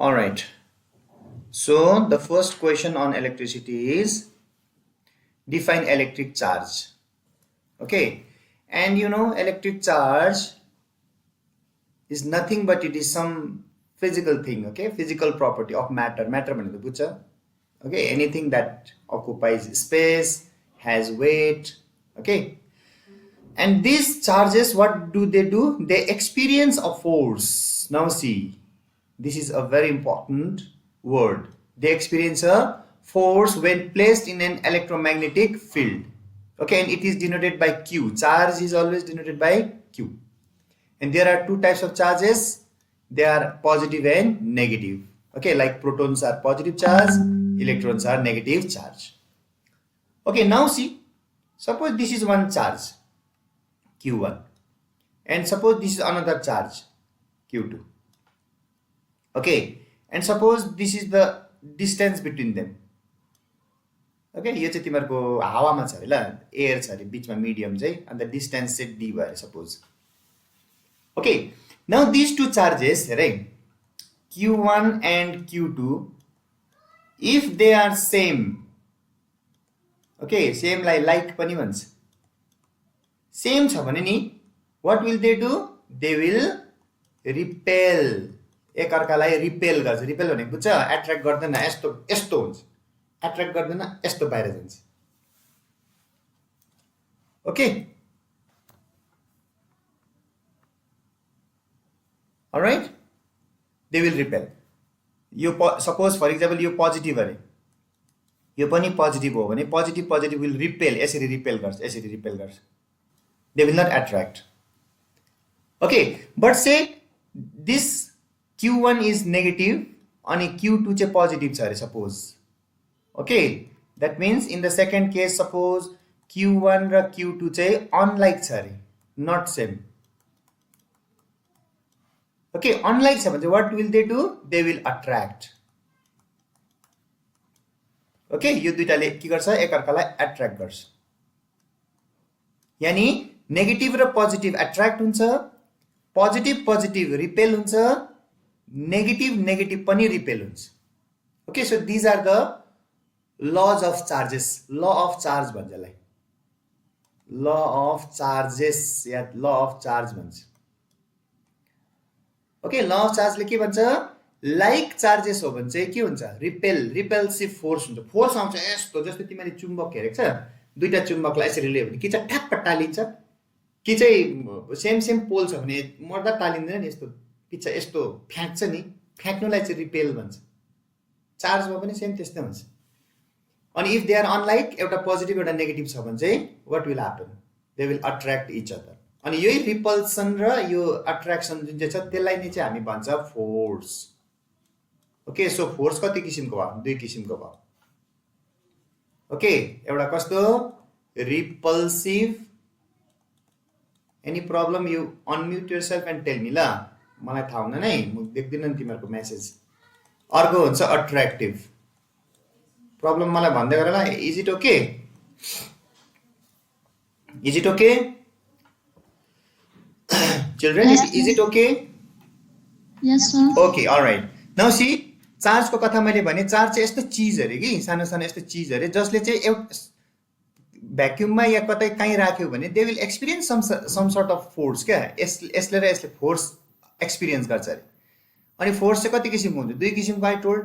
All right. So the first question on electricity is define electric charge. Okay. And electric charge is nothing but it is some physical thing. Okay. Physical property of matter. Matter bhaneko bujha. Okay. Anything that occupies space, has weight. Okay. And these charges, what do? They experience a force. Now see, this is a very important word. They experience a force when placed in an electromagnetic field. Okay, and it is denoted by Q. Charge is always denoted by Q. And there are two types of charges. They are positive and negative. Okay, like protons are positive charge, electrons are negative charge. Okay, now see, suppose this is one charge, Q1, and suppose this is another charge, Q2. Okay, and suppose this is the distance between them. Okay, यो चाहिँ तिमीहरुको हावामा छ हैला, air छ रे बीचमा medium चाहिँ, and the distance चाहिँ d भयो suppose. Okay, now these two charges, right, Q1 and Q2, if they are same, okay, same like पनि भन्छ, same छ भने नि, what will they do? They will repel. एक अर्कालाई रिपेल गर्छ. रिपेल भनेको बुझ्छ, एट्र्याक्ट गर्दैन, यस्तो यस्तो हुन्छ, एट्र्याक्ट गर्दैन, यस्तो बाहिर जान्छ. Okay, alright, they will repel. यो सपोज फर एक्जाम्पल यो पोजिटिभ अरे, यो पनि पोजिटिभ हो भने पोजिटिभ पोजिटिभ विल रिपेल, यसरी रिपेल गर्छ, यसरी रिपेल गर्छ. They will not attract. Okay, but say this Q1 is negative and Q2 is positive, suppose. Okay, that means in the second case, suppose Q1 and Q2 is unlike, not same. Okay, unlike, what will they do? They will attract. Okay, यो दुईटाले के गर्छ, एकअर्कालाई attract गर्छ. यानी negative र positive attract हुन्छ, positive positive repel हुन्छ, negative negative पनि repel हुन्छ. Okay, so these are the laws of charges. Law of charge भन्छलाई, law of charges yeah law of charge भन्छ. Okay, law of charge ले के भन्छ, like charges हो भने चाहिँ के हुन्छ, repulsive force हुन्छ. फोर्स आउँछ यस्तो, जस्तै तिमीले चुम्बक हेरेको छ, दुईटा चुम्बकलाई यसरी लियो भने के चाहिँ ठ्याक्क टालिन्छ, कि चाहिँ सेम पोल छ भने मर्दा टालिँदैन नि, यस्तो पिच्छा यस्तो फ्याक्छ नि, फ्याक्नुलाई चाहिँ रिपेल भन्छ. चार्जमा पनि सेम त्यस्तै हुन्छ. अनि इफ दे आर अनलाइक, एउटा पोजिटिभ एउटा नेगेटिभ छ भने चाहिँ what will happen, they will attract each other. अनि यही रिपल्सन र यो अट्र्याक्सन जुन चाहिँ छ त्यसलाई नै चाहिँ हामी भन्छ फोर्स. ओके, सो फोर्स कति किसिमको भयो, दुई किसिमको भयो. ओके, एउटा कस्तो repulsive. Any problem, you unmute yourself and tell me ल, मलाई थाहा हुँदैन है, म देख्दिनँ नि तिमीहरूको मेसेज. अर्को हुन्छ अट्र्याक्टिभ. प्रब्लम मलाई भन्दै गर ल. Is it okay, is it okay children, is it okay? Yes sir. Okay, alright. Now see, चार्जको कथा मैले भने, चार्ज चाहिँ यस्तो चिज अरे कि, सानो सानो यस्तो चिज अरे, जसले चाहिँ एउटा भ्याक्युममा या कतै कहीँ राख्यो भने they will experience some sort of force. क्या यसले र यसले फोर्स एक्सपिरियन्स गर्छ अरे. अनि फोर्स चाहिँ कति किसिमको हुन्छ, दुई किसिमको. आई टोल्ड,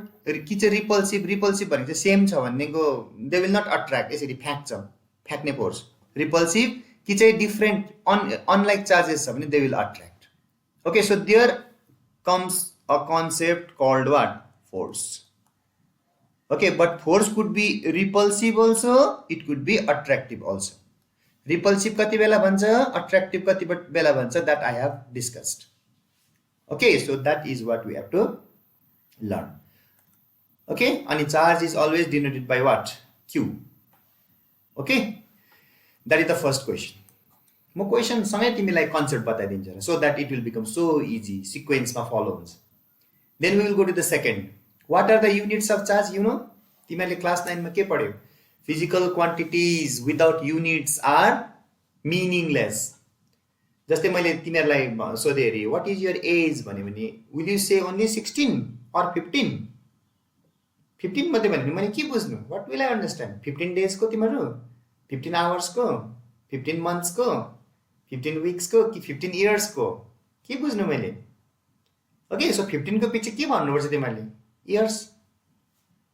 कि चाहिँ रिपल्सिभ. रिपल्सिभ भनेको चाहिँ सेम छ भनेको दे विल नट अट्र्याक्ट, यसरी फ्याक्छ, फ्याक्ने फोर्स रिपल्सिभ. कि चाहिँ डिफ्रेन्ट अनलाइक चार्जेस छ भने they will attract. Okay, so there comes a concept called what, force. Okay, but force could be repulsive also, it could be attractive also. Repulsive kati bela bhancha, attractive kati bela bhancha, that I have discussed. Okay, so that is what we have to learn. Okay, and charge is always denoted by what? Q. Okay, that is the first question. Mo question samay timilai concept bataidincha ra, so that it will become so easy, sequence ma follows. Then we will go to the second. What are the units of charge? You know, तिमीले class 9 मा के पढ्यौ? Physical quantities without units are meaningless. जस्तै मैले तिमीहरुलाई सोधे रे, what is your age भन्यो भने will you say only 16? or 15? 15 मध्ये भने मैले के बुझ्नु? What will I understand? 15 days को तिम्रो, 15 hours को, 15 months को, 15 weeks को कि 15 years को? के बुझ्नु मैले? Okay, so 15 को पछि के भन्नुपर्छ तिमीले? Years.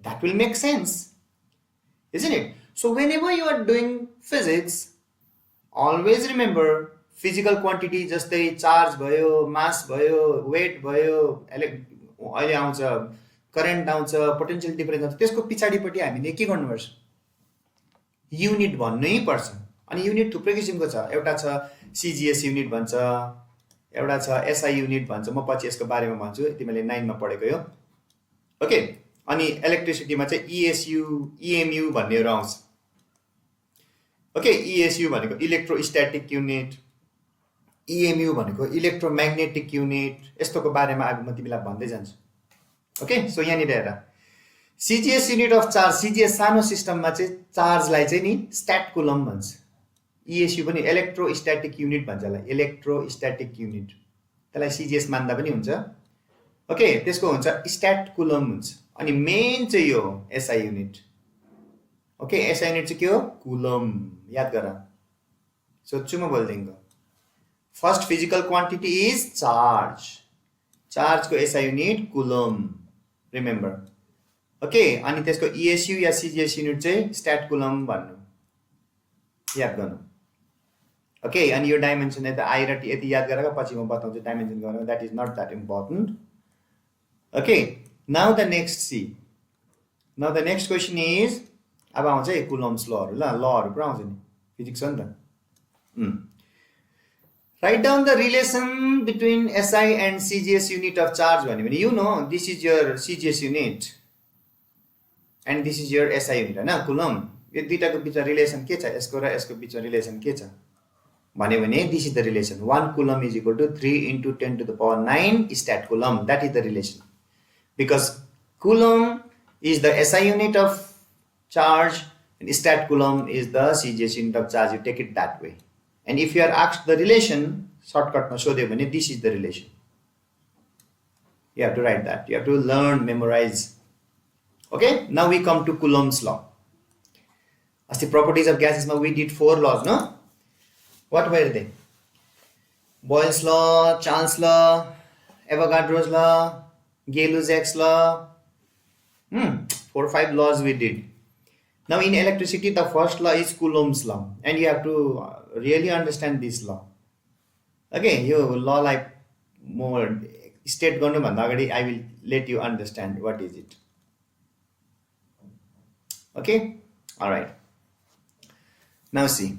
That will make sense, isn't it? So whenever you are doing physics, always remember physical quantity जस्तै charge भयो, mass भयो, weight भयो, अहिले आउँछ current आउँछ, potential difference आउँछ, त्यसको पछाडिपट्टि हामीले के गर्नुपर्छ? युनिट भन्नै पर्छ. अनि युनिट थुप्रै किसिमको छ. एउटा छ CGS युनिट भन्छ, एउटा छ SI युनिट भन्छ. म पछि यसको बारेमा भन्छु, तिमीले 9 मा पढेको हो. ओके, अनि इलेक्ट्रिसिटीमा चाहिँ ESU, EMU भन्नेहरु आउँछ. ओके, ESU भनेको इलेक्ट्रोस्ट्याटिक युनिट, EMU भनेको इलेक्ट्रोम्याग्नेटिक युनिट. यस्तोको बारेमा अब म तिमीलाई भन्दै जान्छु. ओके, सो यहाँनिर हेर, CGS unit of charge, CGS सानो सिस्टममा चाहिँ चार्जलाई चाहिँ नि स्ट्याट कुलम भन्छ. ESU पनि इलेक्ट्रोस्ट्याटिक युनिट भन्छ, यसलाई इलेक्ट्रोस्ट्याटिक युनिट. त्यसलाई CGS मान्दा पनि हुन्छ. ओके, त्यसको हुन्छ स्ट्याट कुलम हुन्छ. अनि मेन चाहिँ यो SI unit. Okay, SI unit चाहिँ के हो? कुलम. याद गर, सोध्छु म बोल्दिङको. First physical quantity is charge. चार्जको SI unit coulomb, remember. Okay, अनि त्यसको ESU या CGS युनिट चाहिँ स्ट्याट कुलम भन्नु, याद गर्नु. ओके, अनि यो डाइमेन्सन यता I र T यति याद गरेर पछि म बताउँछु डाइमेन्सन गर्न. That is not that important. Okay, now the next see. Now the next question is, अब आउँछ है कुलम्स लहरु. ल, लहरु पुरा आउँछ नि, फिजिक्स हो नि त. Write down the relation between SI and CGS unit of charge भन्यो भने, you know this is your CGS unit and this is your SI unit हैन, कुलम. यो दुईटाको बीचमा रिलेसन के छ? यसको र यसको बीचमा रिलेसन के छ भन्यो भने, this is the relation. 1 coulomb is equal to 3 into 10 to the power 9 stat coulomb. That is the relation. Because coulomb is the SI unit of charge and stat coulomb is the CGS unit of charge. You take it that way. And if you are asked the relation, shortcut ma sodhe bhane, this is the relation. You have to write that. You have to learn, memorize. Okay, now we come to Coulomb's law. As the properties of gases, now we did 4 laws, no? What were they? Boyle's law, Chance law, Avogadro's law, Gay-Lussac's law. 4 or 5 laws we did. Now in electricity, the first law is Coulomb's law, and you have to really understand this law. Okay, यो law like more state गर्नु भन्दा अगाडि I will let you understand what is it. Okay, all right. Now see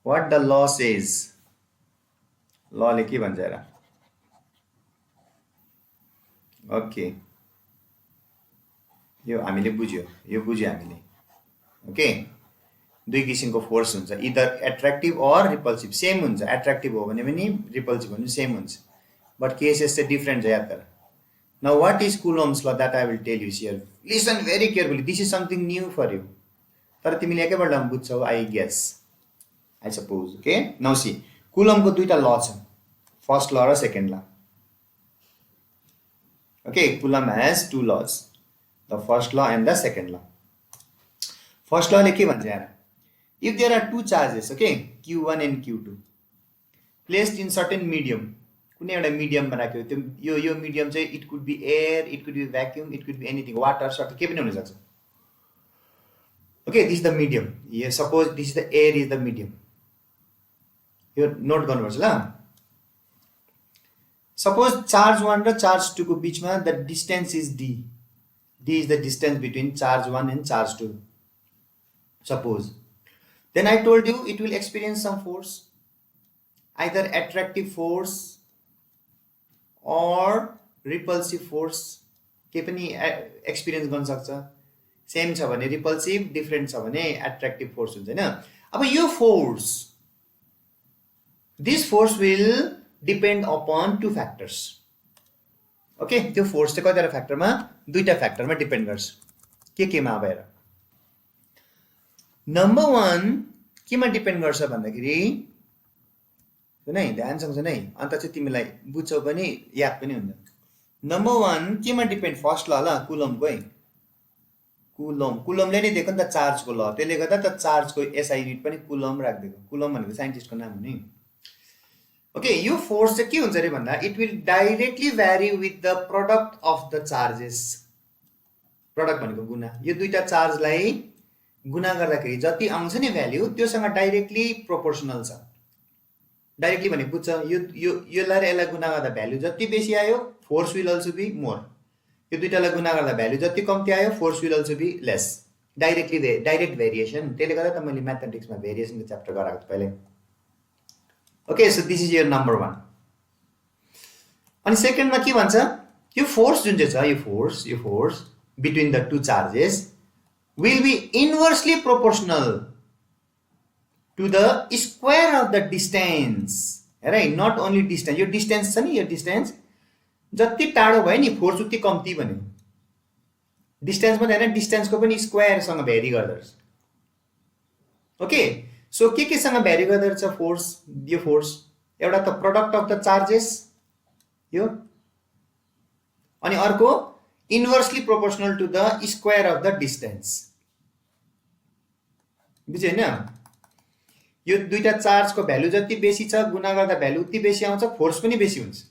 what the law says. Law ले के भन्छ हेर. Okay, यो हामीले बुझ्यो, यो बुझ्यो हामीले. ओके, दुई किसिमको फोर्स हुन्छ, इदर एट्र्याक्टिभ अर रिपल्सिभ. सेम हुन्छ, एट्र्याक्टिभ हो भने पनि रिपल्सिभ हो भने सेम हुन्छ, बट केसेस चाहिँ डिफरेन्ट छ, याद गर. Now what is Coulomb's law, that I will tell you here. Listen very carefully, this is something new for you. तर तिमीले एकैपल्टमा बुझ्छौ, I guess, I suppose. Okay, now see, कुलोम्बको दुईटा ल छ, फर्स्ट ल र second law. Okay, Coulomb has 2 laws, the first law and the second law. First law ले के भन्छ यार? If there are 2 charges, okay, Q1 and Q2, placed in certain medium, कुनै एउटा medium मा राख्यो, त्यो यो medium चाहिँ it could be air, it could be vacuum, it could be anything, water, sort के पनि हुन सक्छ. Okay, this is the medium. Here, suppose this is the air is the medium. यो नोट गर्नुपर्छ ल. Suppose charge 1 र charge 2 को बीचमा the distance is d. D is the distance between charge 1 and charge 2. Suppose. Then I told you it will experience some force, either attractive force or repulsive force. के पनि experience गर्न सक्छ. Same छ भने repulsive, different छ भने attractive force हुन्छ हैन. अब यो force, this force will depend upon 2 factors. Okay, त्यो फोर्स चाहिँ कतिवटा फ्याक्टरमा, दुईटा फ्याक्टरमा डिपेन्ड गर्छ. केमा अब हेर. नम्बर 1 केमा डिपेन्ड गर्छ भन्दाखेरि, सुन है, ध्यानसँग सुन है, अन्त चाहिँ तिमीलाई बुझ्छौ पनि याद पनि हुन्छ. नम्बर 1 केमा डिपेन्ड फर्स्ट ल कुलम्बको है कुलम्बले नै दिएको नि त चार्जको ल त्यसले गर्दा त चार्जको एसआई युनिट पनि कुलम्ब राखिदिएको कुलम्ब भनेको साइन्टिस्टको नाम हो नि ओके यो फोर्स चाहिँ के हुन्छ अरे भन्दा it will directly भ्यारी with the product of the charges product भनेको गुना यो दुईटा चार्जलाई गुना गर्दाखेरि जति आउँछ नि भ्याल्यु त्योसँग डाइरेक्टली प्रोपोर्सनल छ डाइरेक्टली भने बुझ्छ योलाई र यसलाई गुना गर्दा भ्याल्यु जति बेसी आयो force will also be more यो दुईटालाई गुना गर्दा भ्याल्यु जति कम्ती आयो force will also be less direct variation त्यसले गर्दा त मैले म्याथमेटिक्समा भेरिएसनको च्याप्टर गराएको थिएँ पहिले okay so this is your number 1 अनि सेकेन्डमा के भन्छ यो फोर्स जुन चाहिँ छ यो force between the two charges will be inversely proportional to the square of the distance हेर है नट ओन्ली डिस्टेन्स यो डिस्टेन्स छ नि यो डिस्टेन्स जति टाढो भयो नि फोर्स उति कम्ती भन्यो डिस्टेन्स मात्रै होइन डिस्टेन्सको पनि स्क्वायरसँग भ्यारी गर्दो रहेछ ओके सो केसँग भ्यारी गर्दो रहेछ फोर्स यो फोर्स एउटा त प्रोडक्ट अफ द चार्जेस यो अनि अर्को inversely proportional to the square of the distance बुझ्यो होइन यो दुईटा चार्जको भ्यालु जति बेसी छ गुना गर्दा भ्यालु उति बेसी आउँछ फोर्स पनि बेसी हुन्छ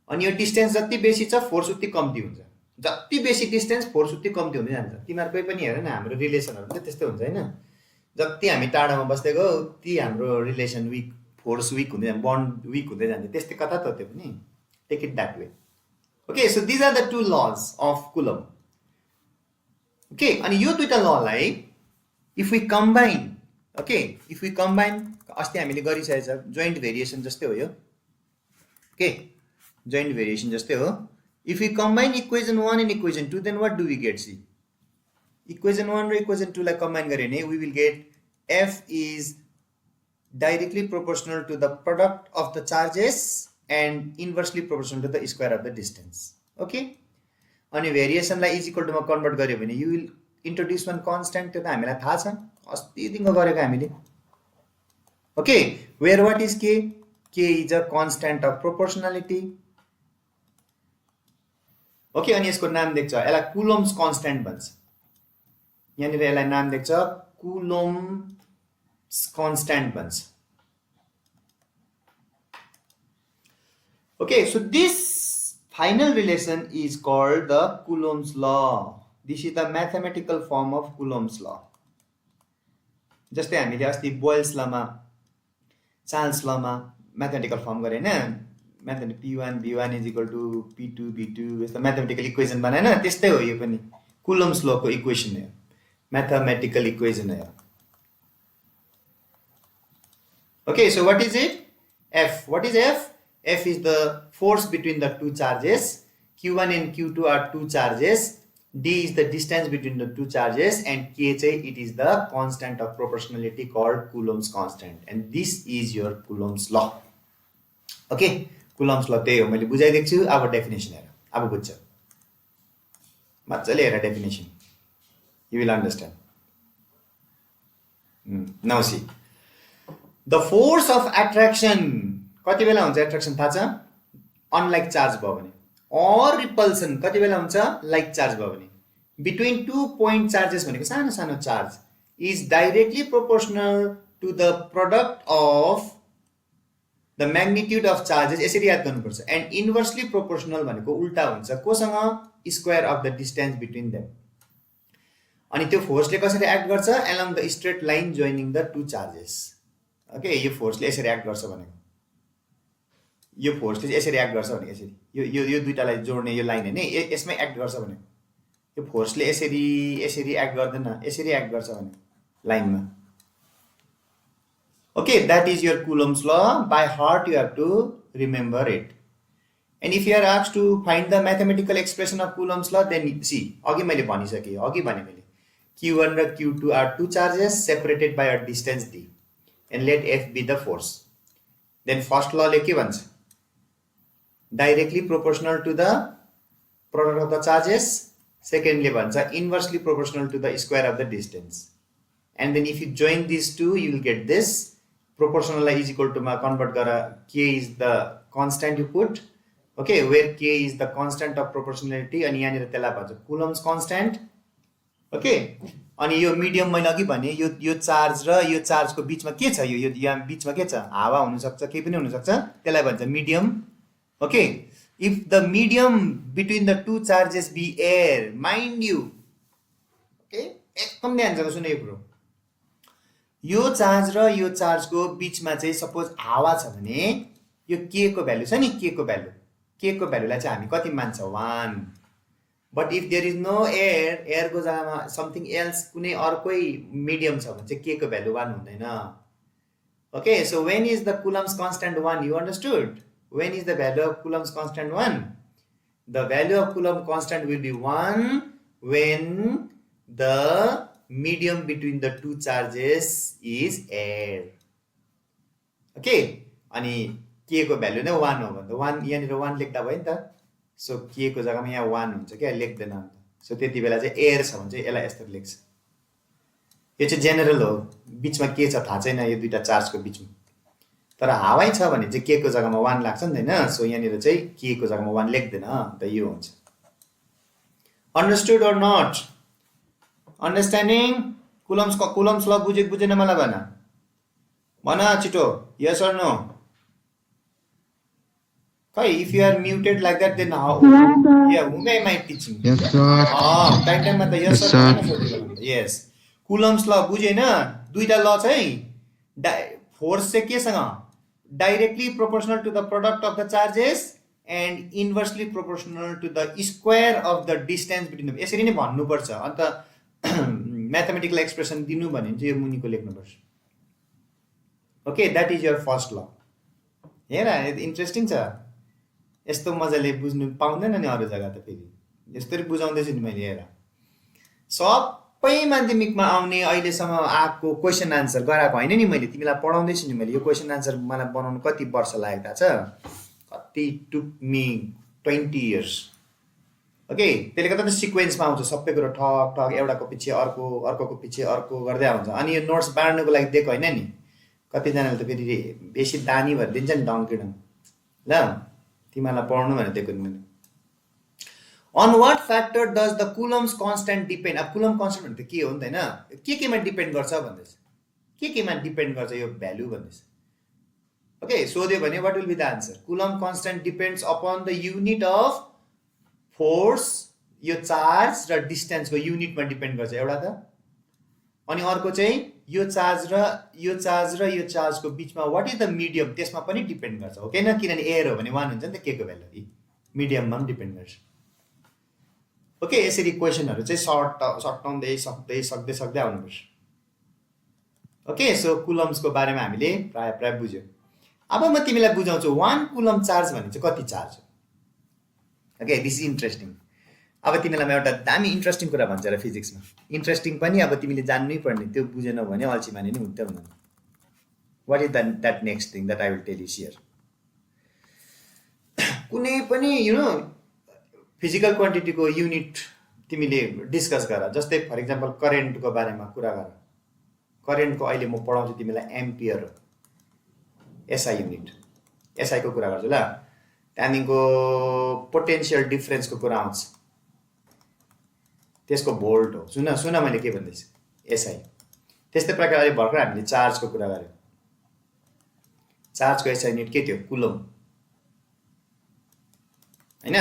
अनि यो डिस्टेन्स जति बेसी छ फोर्स उति कम्ती हुन्छ जति बेसी डिस्टेन्स फोर्स उति कम्ती हुँदै जान्छ तिमीहरुकै पनि हेर न हाम्रो रिलेसनहरु पनि त्यस्तै हुन्छ हैन जति हामी टाढामा बस्दै गयो उति हाम्रो रिलेसन वीक फोर्स वीक हुँदै जान्छ बन्ड वीक हुँदै जान्छ त्यस्तै कथा त त्यो पनि take it that way okay so this are the two laws of Coulomb okay अनि यो दुईटा ललाई if we combine okay if we combine अस्ति हामीले गरिसकेको छ जोइन्ट भेरिएसन जस्तै हो यो ओके जोइन्ट भेरिएसन जस्तै हो if we combine equation 1 and equation 2 then what do we get see equation 1 र इक्वेसन 2 लाई कम्बाइन गरे भने we will get f is directly proportional to the product of the charges and inversely proportional to the square of the distance okay अनि variation लाई is equal to मा convert गर्यो भने you will introduce one constant त्यो त हामीलाई थाहा छ अस्ति दिनको गरेको हामीले okay where what is k is a constant of proportionality okay अनि यसको नाम देख्छ यसलाई कुलोम्स कन्स्टन्ट भन्छ यहाँनिर यसलाई नाम देख्छ कुलोम्स कन्स्टन्ट भन्छ okay so this final relation is called the Coulomb's law this is the mathematical form of Coulomb's law जस्तै हामीले अस्ति बोयल्स लमा चार्ल्स लमा म्याथमेटिकल फर्म गरे हैन म्याथमेटिक p1 v1 p2 v2 यस्तो म्याथमेटिकल इक्वेसन बनाएन त्यस्तै हो यो पनि कुलोम्स लॉ को इक्वेसन हो म्याथमेटिकल इक्वेसन हो okay so what is it f what is f is the force between the two charges q1 and q2 are two charges d is the distance between the two charges and k it is the constant of proportionality called Coulomb's constant and this is your Coulomb's law okay Coulomb's law त्यही हो मैले बुझाइदिएको छु अब definition हेर अब बुझ्छ मज्जाले हेर definition you will understand now see the force of attraction कति बेला हुन्छ एट्र्याक्सन थाहा छ अनलाइक चार्ज भयो भने or repulsion कति बेला हुन्छ लाइक चार्ज भयो भने between two point charges भनेको सानो सानो charge is directly proportional to the product of the magnitude of charges यसरी याद गर्नुपर्छ and inversely proportional भनेको उल्टा हुन्छ कोसँग square of the distance between them अनि त्यो फोर्सले कसरी एक्ट गर्छ along the straight line joining the two charges okay यो फोर्सले यसरी एक्ट गर्छ भनेको यो फोर्सले यसरी एक्ट गर्छ भने यसरी यो दुईटालाई जोड्ने यो लाइन हैन यसमै एक्ट गर्छ भने यो फोर्सले यसरी एक्ट गर्दैन यसरी एक्ट गर्छ भने लाइनमा okay that is your Coulomb's law by heart you have to remember it and if you are asked to find the mathematical expression of Coulomb's law then see अघि मैले भनिसके अघि भने मैले q1 र q2 are two charges separated by a distance d and let f be the force then first law ले के भन्छ directly proportional to the product of the charges secondly bhanja inversely proportional to the square of the distance and then if you join these two you will get this proportional is equal to ma convert gara k is the constant you put Okay, where k is the constant of proportionality अनि यहाँनिर त्यसलाई भन्छ coulombs constant. Okay, अनि यो medium मैले अघि भने यो चार्ज र यो चार्जको बिचमा के छ, यो यहाँ बिचमा के छ, हावा हुन सक्छ, केही पनि हुन सक्छ, त्यसलाई भन्छ medium. Okay, if the medium between the two charges be air, mind you, okay एकदम ध्यान सुन्नु यो कुरो, यो चार्ज र यो चार्जको बिचमा चाहिँ सपोज हावा छ भने यो के को भ्यालु छ नि, के को भ्यालुलाई चाहिँ हामी कति मान्छ, 1. But if there is no air, एयरको जग्गामा समथिङ एल्स कुनै अर्कै मिडियम छ भने चाहिँ के को भ्यालु 1 हुँदैन. Okay, so when is the Coulomb's constant 1, you understood? When is the value of Coulomb's constant 1? The value of Coulomb constant will be 1 when the medium between the two charges is air. Okay, अनि k को value नै 1 हो भने त 1 यहाँनिर 1 लेख्दा भयो नि त. सो k को जग्गामा यहाँ 1 हुन्छ क्या, लेख्दैन अन्त. सो त्यति बेला चाहिँ एयर छ भने चाहिँ यसलाई यस्तो लेख्छ. यो चाहिँ जेनरल हो, बिचमा के छ थाहा छैन यो दुईटा चार्जको बिचमा. तर हावै छ भने चाहिँ k को जग्गामा 1 लाग्छ नि त हैन. सो यहाँनिर चाहिँ k को जग्गामा 1 लेख्दैन अन्त यो हुन्छ. Understood or not? Understanding? Coulomb's law बुझेन मलाई भन छिटो, yes or no? Okay, if you are muted like that, then how? Yes, sir. Yeah, whom am I teaching? Yes, sir. Time मा त yes Yes, sir. Yes. Coulomb's law बुझेन, दुईटा ल चाहिँ फोर्स चाहिँ केसँग directly proportional to the product of the charges and inversely proportional to the square of the distance between them. यसरी नै भन्नुपर्छ. अन्त म्याथमेटिकल एक्सप्रेसन दिनु भने चाहिँ यो मुनिको लेख्नुपर्छ. Okay, that is your first law. हेर इन्ट्रेस्टिङ छ, यस्तो मजाले बुझ्नु पाउँदैन नि अरू जग्गा त. फेरि यस्तरी बुझाउँदैछु नि मैले. हेर, सबै माध्यमिकमा आउने अहिलेसम्म आएको क्वेसन आन्सर गराएको होइन नि मैले, तिमीलाई पढाउँदैछु नि मैले. यो क्वेसन आन्सर मलाई बनाउनु कति वर्ष लाग्यो थाहा छ? कति टुक मी 20 years. ओके, त्यसले गर्दा त सिक्वेन्समा आउँछ सबै कुरो, ठक ठक एउटाको पछि अर्को, अर्कोको पछि अर्को गर्दै आउँछ. अनि यो नोट्स बाँड्नुको लागि दिएको होइन नि, कतिजनाले त फेरि बेसी दानी भएर दिन्छ नि डङ्किडङ. ल तिमीलाई पढ्नु भनेर दिएको नि मैले. On what factor does the Coulomb's constant depend? अब कुलम कन्स्ट्यान्ट भने त के हो नि त होइन, केमा डिपेन्ड गर्छ भन्दैछ, केमा डिपेन्ड गर्छ यो भ्यालु भन्दैछ. ओके, सोध्यो भने what will be the answer? Coulomb constant depends upon the unit of force, यो चार्ज र डिस्टेन्सको युनिटमा डिपेन्ड गर्छ एउटा त. अनि अर्को चाहिँ यो चार्ज र यो चार्जको बिचमा वाट इज द मिडियम, त्यसमा पनि डिपेन्ड गर्छ. हो किन? किनभने एयर हो भने 1 हुन्छ नि त, के को भ्यालु मिडियममा पनि डिपेन्ड गर्छ. ओके, यसरी क्वेसनहरू चाहिँ सर्टाउँदै सक्दै आउनुपर्छ. ओके, सो कुलम्सको बारेमा हामीले प्राय बुझ्यौँ. अब म तिमीलाई बुझाउँछु 1 कुलम चार्ज भने चाहिँ कति चार्ज हो. Okay, this is interesting. अब तिमीलाई म एउटा दामी इन्ट्रेस्टिङ कुरा भन्छ र फिजिक्समा. इन्ट्रेस्टिङ पनि अब तिमीले जान्नै पर्ने, त्यो बुझेनौ भने अल्छी माने नि हुन्थ्यो हुँदैन. What is that next thing that I will tell you here. कुनै पनि फिजिकल क्वान्टिटीको युनिट तिमीले डिस्कस गर. जस्तै फर इक्जाम्पल करेन्टको बारेमा कुरा गर. करेन्टको अहिले म पढाउँछु तिमीलाई एम्पियर हो, एसआई युनिट, एसआईको कुरा गर्छु ल. त्यहाँदेखिको पोटेन्सियल डिफरेन्सको कुरा आउँछ, त्यसको भोल्ट हो. सुन मैले के भन्दैछु, एसआई. त्यस्तै प्रकारले भर्खर हामीले चार्जको कुरा गऱ्यौँ. चार्जको एसआई युनिट के थियो? कुलम हैन.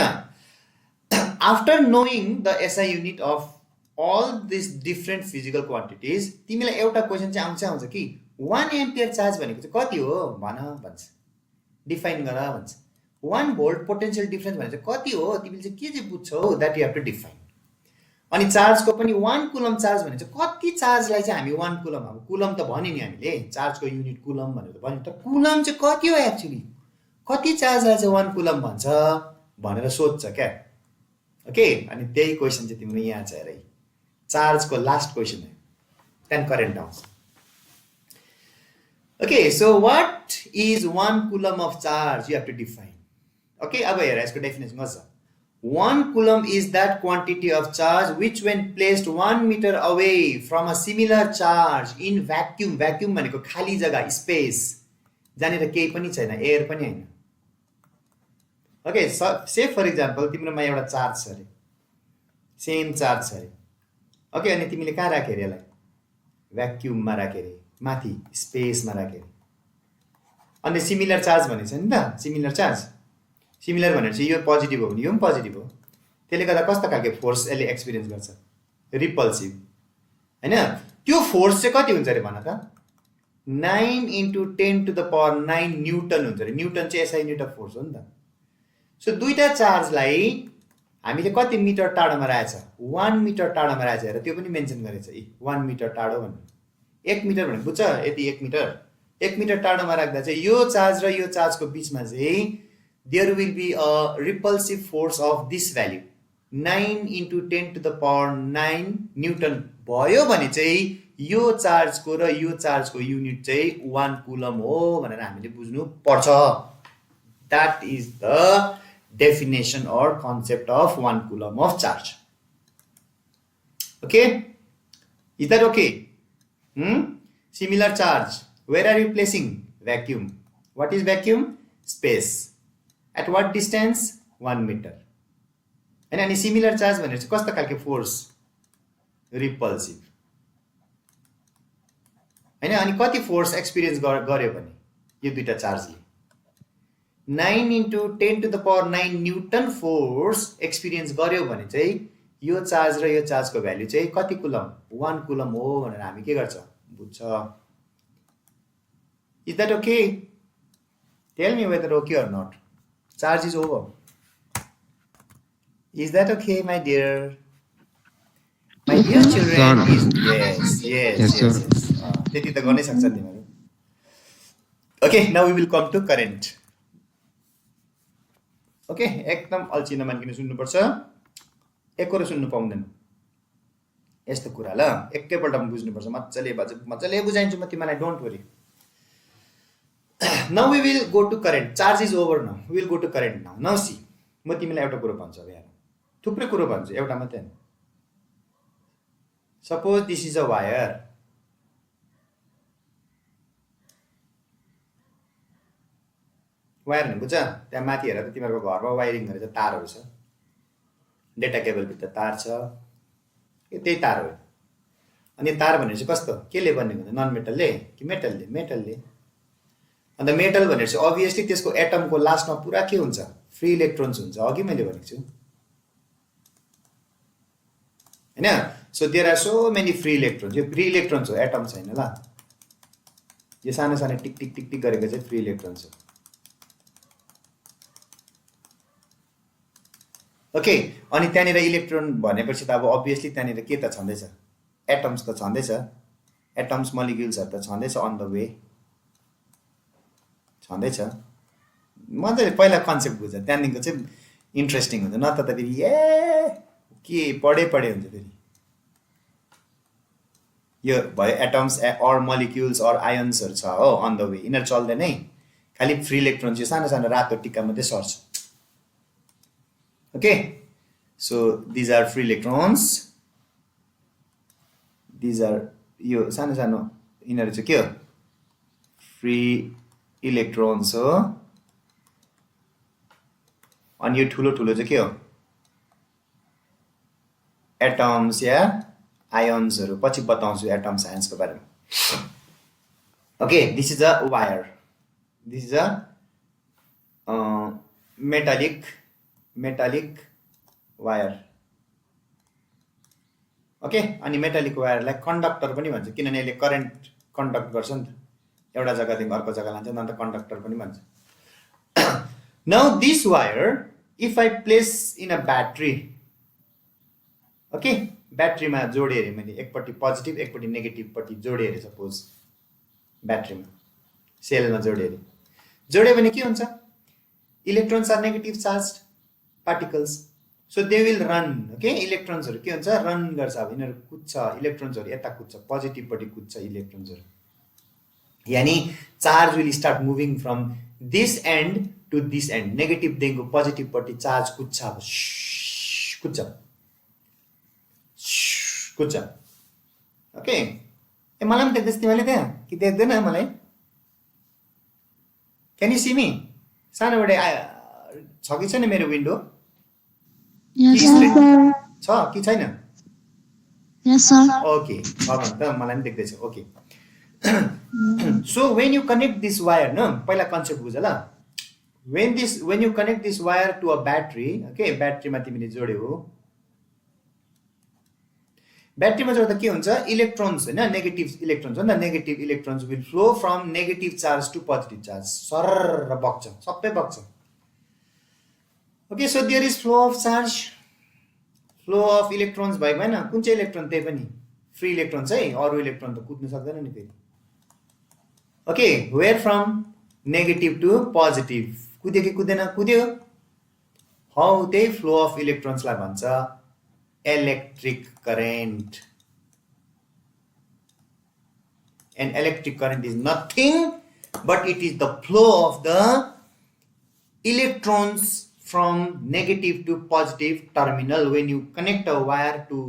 After knowing the SI unit of all these different physical quantities, तिमीलाई एउटा क्वेसन चाहिँ आउँछ कि 1 एम्पियर चार्ज भनेको चाहिँ कति हो भन्छ, डिफाइन गर भन्छ. 1 भोल्ट पोटेन्शियल डिफरेन्स भने चाहिँ कति हो, तिमीले चाहिँ के चाहिँ बुझ्छौ, that you have to define. अनि चार्जको पनि 1 कुलम चार्ज भने चाहिँ कति चार्जलाई चाहिँ हामी 1 कुलम, अब कुलम त भन्यो नि हामीले, चार्जको युनिट कुलम भनेर भन्यो, तर कुलम चाहिँ कति हो एक्चुअली, कति चार्जलाई चाहिँ 1 कुलम भन्छ भनेर सोध्छ क्या. ओके, अनि त्यही क्वेसन चाहिँ तिम्रो यहाँ छ हेर, चार्जको लास्ट क्वेसन हो. त्यहाँदेखि करेन्ट आउँछ. Okay, so what is 1 coulomb of charge? You have to define. Okay, अब हेर यसको डेफिनेसन कस्तो छ. 1 coulomb is that quantity of charge which when placed 1 metre away from a similar charge in vacuum. Vacuum भनेको खाली जग्गा, space, जहाँनिर केही पनि छैन, एयर पनि होइन. Okay, say for example तिम्रोमा एउटा चार्ज छ अरे, सेम चार्ज छ अरे. ओके, अनि तिमीले कहाँ राखे अरे यसलाई? भ्याक्युममा राखे अरे, माथि स्पेसमा राखे अरे. अनि सिमिलर चार्ज भनेको छ नि त, सिमिलर चार्ज. सिमिलर भनेर चाहिँ यो पोजिटिभ हो भने यो पनि पोजिटिभ हो. त्यसले गर्दा कस्तो खालको फोर्स यसले एक्सपिरियन्स गर्छ? रिपल्सिभ. हैन? त्यो फोर्स चाहिँ कति हुन्छ अरे भन त? 9 × 10⁹ न्युटन हुन्छ अरे. न्युटन चाहिँ एसआई युनिट अफ फोर्स हो नि त. सो दुईटा चार्जलाई हामीले कति मिटर टाढोमा राखेछ? 1 मिटर टाढोमा राखेछ. हेर त्यो पनि मेन्सन गरेछ, 1 मिटर टाढो भन्नु. 1 मिटर भने बुझ्छ? यति 1 मिटर. 1 मिटर टाढोमा राख्दा चाहिँ यो चार्ज र यो चार्जको बिचमा चाहिँ there will be a repulsive force of this value 9 × 10⁹ newton भयो भने चाहिँ यो चार्जको र यो चार्जको युनिट चाहिँ 1 कुलम हो भनेर हामीले बुझ्नु पर्छ. That is the definition or concept of 1 coulomb of charge. Okay, is that okay? Similar charge, where are you placing? Vacuum. What is vacuum? Space. At what distance? 1 meter. And any similar charge भनेर चाहिँ कस्तो खालको force? रिपल्सिभ. हैन? अनि कति force experience गर्यो भने यो दुईटा चार्जले? 9 × 10⁹ न्युटन फोर्स एक्सपिरियन्स गर्यो भने चाहिँ यो चार्ज र यो चार्जको भ्यालु चाहिँ कति कुलम? 1 कुलम हो भनेर हामी के गर्छ? बुझ्छ. Is that okay? Tell me whether okay or not. Charge is over. Is that okay my dear? My dear children. Yes yes yes. त्यति त गर्नै सक्छ तिमीहरू. Okay, now we will come to current. Okay, एकदम अल्छी नमानिकन सुन्नुपर्छ. एकरो सुन्नु पाउँदैन यस्तो कुरा. ल एकैपल्टमा बुझ्नुपर्छ. मजाले बुझाइन्छु म तिमीलाई, don't worry. Now we will go to current. Charge is over now. We will go to current now. Now see, म तिमीलाई एउटा कुरो भन्छु अब यहाँ. थुप्रै कुरो भन्छु, एउटा मात्रै हैन. Suppose this is a wire. Wire भने बुझ्छ? त्यहाँ माथि हेर त तिमीहरूको घरमा वायरिङ गरेर तारहरू छ. डेटा केबलभित्र तार छ, त्यही तार हो. अनि तार भनेर चाहिँ कस्तो? केले बनेको हुन्छ? नन मेटलले कि मेटलले? मेटलले. अन्त मेटल भनेर चाहिँ अभियसली त्यसको एटमको लास्टमा पुरा के हुन्छ? फ्री इलेक्ट्रोन्स हुन्छ. अघि मैले भनेको छु हैन? So there are so many free electrons. यो फ्री इलेक्ट्रोन्स हो, एटम छैन. ल यो सानो सानो टिक टिक टिक टिक गरेको चाहिँ फ्री इलेक्ट्रोन्स हो. ओके, अनि त्यहाँनिर इलेक्ट्रोन भनेपछि त अब अभियसली त्यहाँनिर के त छँदैछ? एटम्स त छँदैछ. एटम्स मलिक्युल्सहरू त छँदैछ, अन द वे छँदैछ. मजाले पहिला कन्सेप्ट बुझ, त्यहाँदेखिको चाहिँ इन्ट्रेस्टिङ हुन्छ. न त फेरि के पढे हुन्छ फेरि. यो भयो एटम्स अर मलिक्युल्स अर आयन्सहरू छ हो, अन द वे. यिनीहरू चल्दैनै खालि फ्री इलेक्ट्रोन चाहिँ सानो सानो रातो टिक्का मात्रै सर्छ. Okay, so these are free electrons. These are यो सानो सानो यिनीहरू चाहिँ के हो? फ्री इलेक्ट्रोन्स हो. अनि यो ठुलो ठुलो चाहिँ के हो? एटम्स या आयन्सहरू. पछि बताउँछु एटम्स आयन्सको बारेमा. Okay, this is a wire. This is a metallic wire. Okay, अनि मेटालिक वायरलाई कन्डक्टर पनि भन्छ, किनभने यसले करेन्ट कन्डक्ट गर्छ नि त. एउटा जग्गादेखि अर्को जग्गा लान्छ, अन्त कन्डक्टर पनि भन्छ. Now this wire if I place in a battery. Okay, ब्याट्रीमा जोडे अरे मैले. एकपट्टि पोजिटिभ एकपट्टि नेगेटिभपट्टि जोडे अरे. सपोज ब्याट्रीमा सेलमा जोडे अरे. जोड्यो भने के हुन्छ? Electrons are negative charge particles. So they will run. Okay, इलेक्ट्रोन्सहरू के हुन्छ? रन गर्छ. अब यिनीहरू कुद्छ, इलेक्ट्रोन्सहरू यता कुद्छ, पोजिटिभपट्टि कुद्छ इलेक्ट्रोन्सहरू. यानी charge will start moving from this end to this end. नेगेटिभदेखिको पोजिटिभपट्टि चार्ज कुद्छ. अब कुद्छ कुद्छ. ओके, मलाई पनि देख्दैछ तिमीले त्यहाँ कि देख्दैन मलाई? Can you see me? सानोबाट छ कि छैन मेरो विन्डो Yes, कि sir. स्क्रिन छ कि छैन Yes, sir. ओके छ भने त मलाई पनि देख्दैछ okay so when you connect this wire न पहिला कन्सेप्ट बुझ ल when you connect this wire to a battery okay ब्याट्रीमा तिमीले जोड्यौ ब्याट्रीमा जोड्दा के हुन्छ इलेक्ट्रोन्स हैन नेगेटिभ इलेक्ट्रोन्स हो नि त negative electrons will flow from negative charge to positive charge सरर बग्छ सबै बग्छ okay so there is flow of charge flow of electrons भयो हैन कुन चाहिँ इलेक्ट्रोन त्यही पनि फ्री इलेक्ट्रोन चाहिँ अरु इलेक्ट्रोन त कुद्न सक्दैन नि फेरि okay where from negative to positive कुद्यो कि कुदेन कुद्यो हौ त्यही फ्लो अफ इलेक्ट्रोन्सलाई भन्छ electric current and electric current is nothing but it is the flow of the electrons from negative to positive terminal when you connect a wire to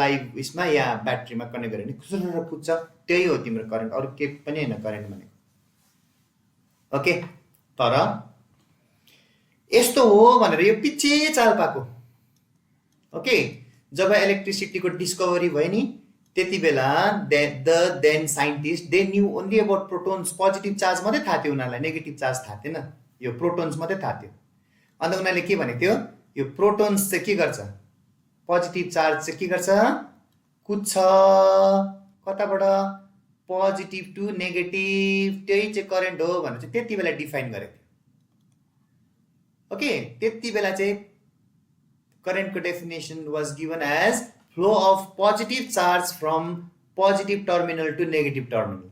live इसमा या ब्याट्रीमा connect गरे नि खुसुर कुद्छ त्यही हो तिम्रो करेन्ट अरु के पनि हैन करेन्ट भनेको ओके तर यस्तो हो भनेर यो पिच्छे चाल पाको ओके जब इलेक्ट्रिसिटी को डिस्कभरी भयो नि त्यति बेला then scientist they knew only about protons positive charge मात्रै थाहा थियो उनीहरुलाई नेगेटिभ चार्ज थाहा थिएन यो प्रोटोन्स मात्रै थाहा थियो अनि उनीहरुले के भनेको थियो यो प्रोटोन्स चाहिँ के गर्छ पोजिटिभ चार्ज चाहिँ के गर्छ कुद्छ कताबाट पोजिटिभ टु नेगेटिभ त्यही चाहिँ करेन्ट हो भनेर चाहिँ त्यति बेला डिफाइन गरेको थियो ओके त्यति बेला चाहिँ current definition was given as flow of positive charge from positive terminal to negative terminal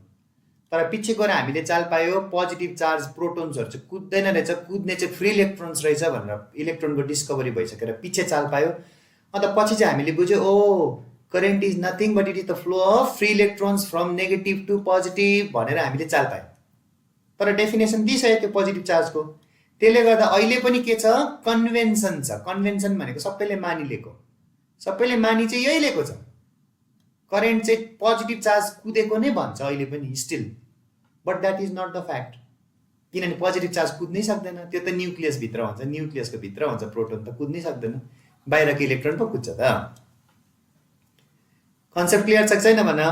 तर पछि गएर हामीले चाल पायो पोजिटिभ चार्ज प्रोटोन्सहरु चाहिँ कुद्दैन रहेछ कुद्ने चाहिँ फ्री इलेक्ट्रोन्स रहेछ भनेर इलेक्ट्रोनको डिस्कभरी भइसकेर पछि चाल पायो अन्त पछि चाहिँ हामीले बुझ्यो oh current is nothing but it is the flow of free electrons from negative to positive भनेर हामीले चाल पायो तर डेफिनेसन दिइसक्यो त्यो पोजिटिभ चार्जको त्यसले गर्दा अहिले पनि के छ कन्भेन्सन छ कन्भेन्सन भनेको सबैले मानिलेको सबैले मानि चाहिँ यही लेको छ करेन्ट चाहिँ पोजिटिभ चार्ज कुदेको नै भन्छ अहिले पनि still but that is not the fact किनभने पोजिटिभ चार्ज कुद्नै सक्दैन त्यो त न्यूक्लियस भित्र हुन्छ न्यूक्लियसको भित्र हुन्छ प्रोटोन त कुद्नै सक्दैन बाहिरको इलेक्ट्रोन पो कुद्छ त कन्सेप्ट क्लियर छ छैन भन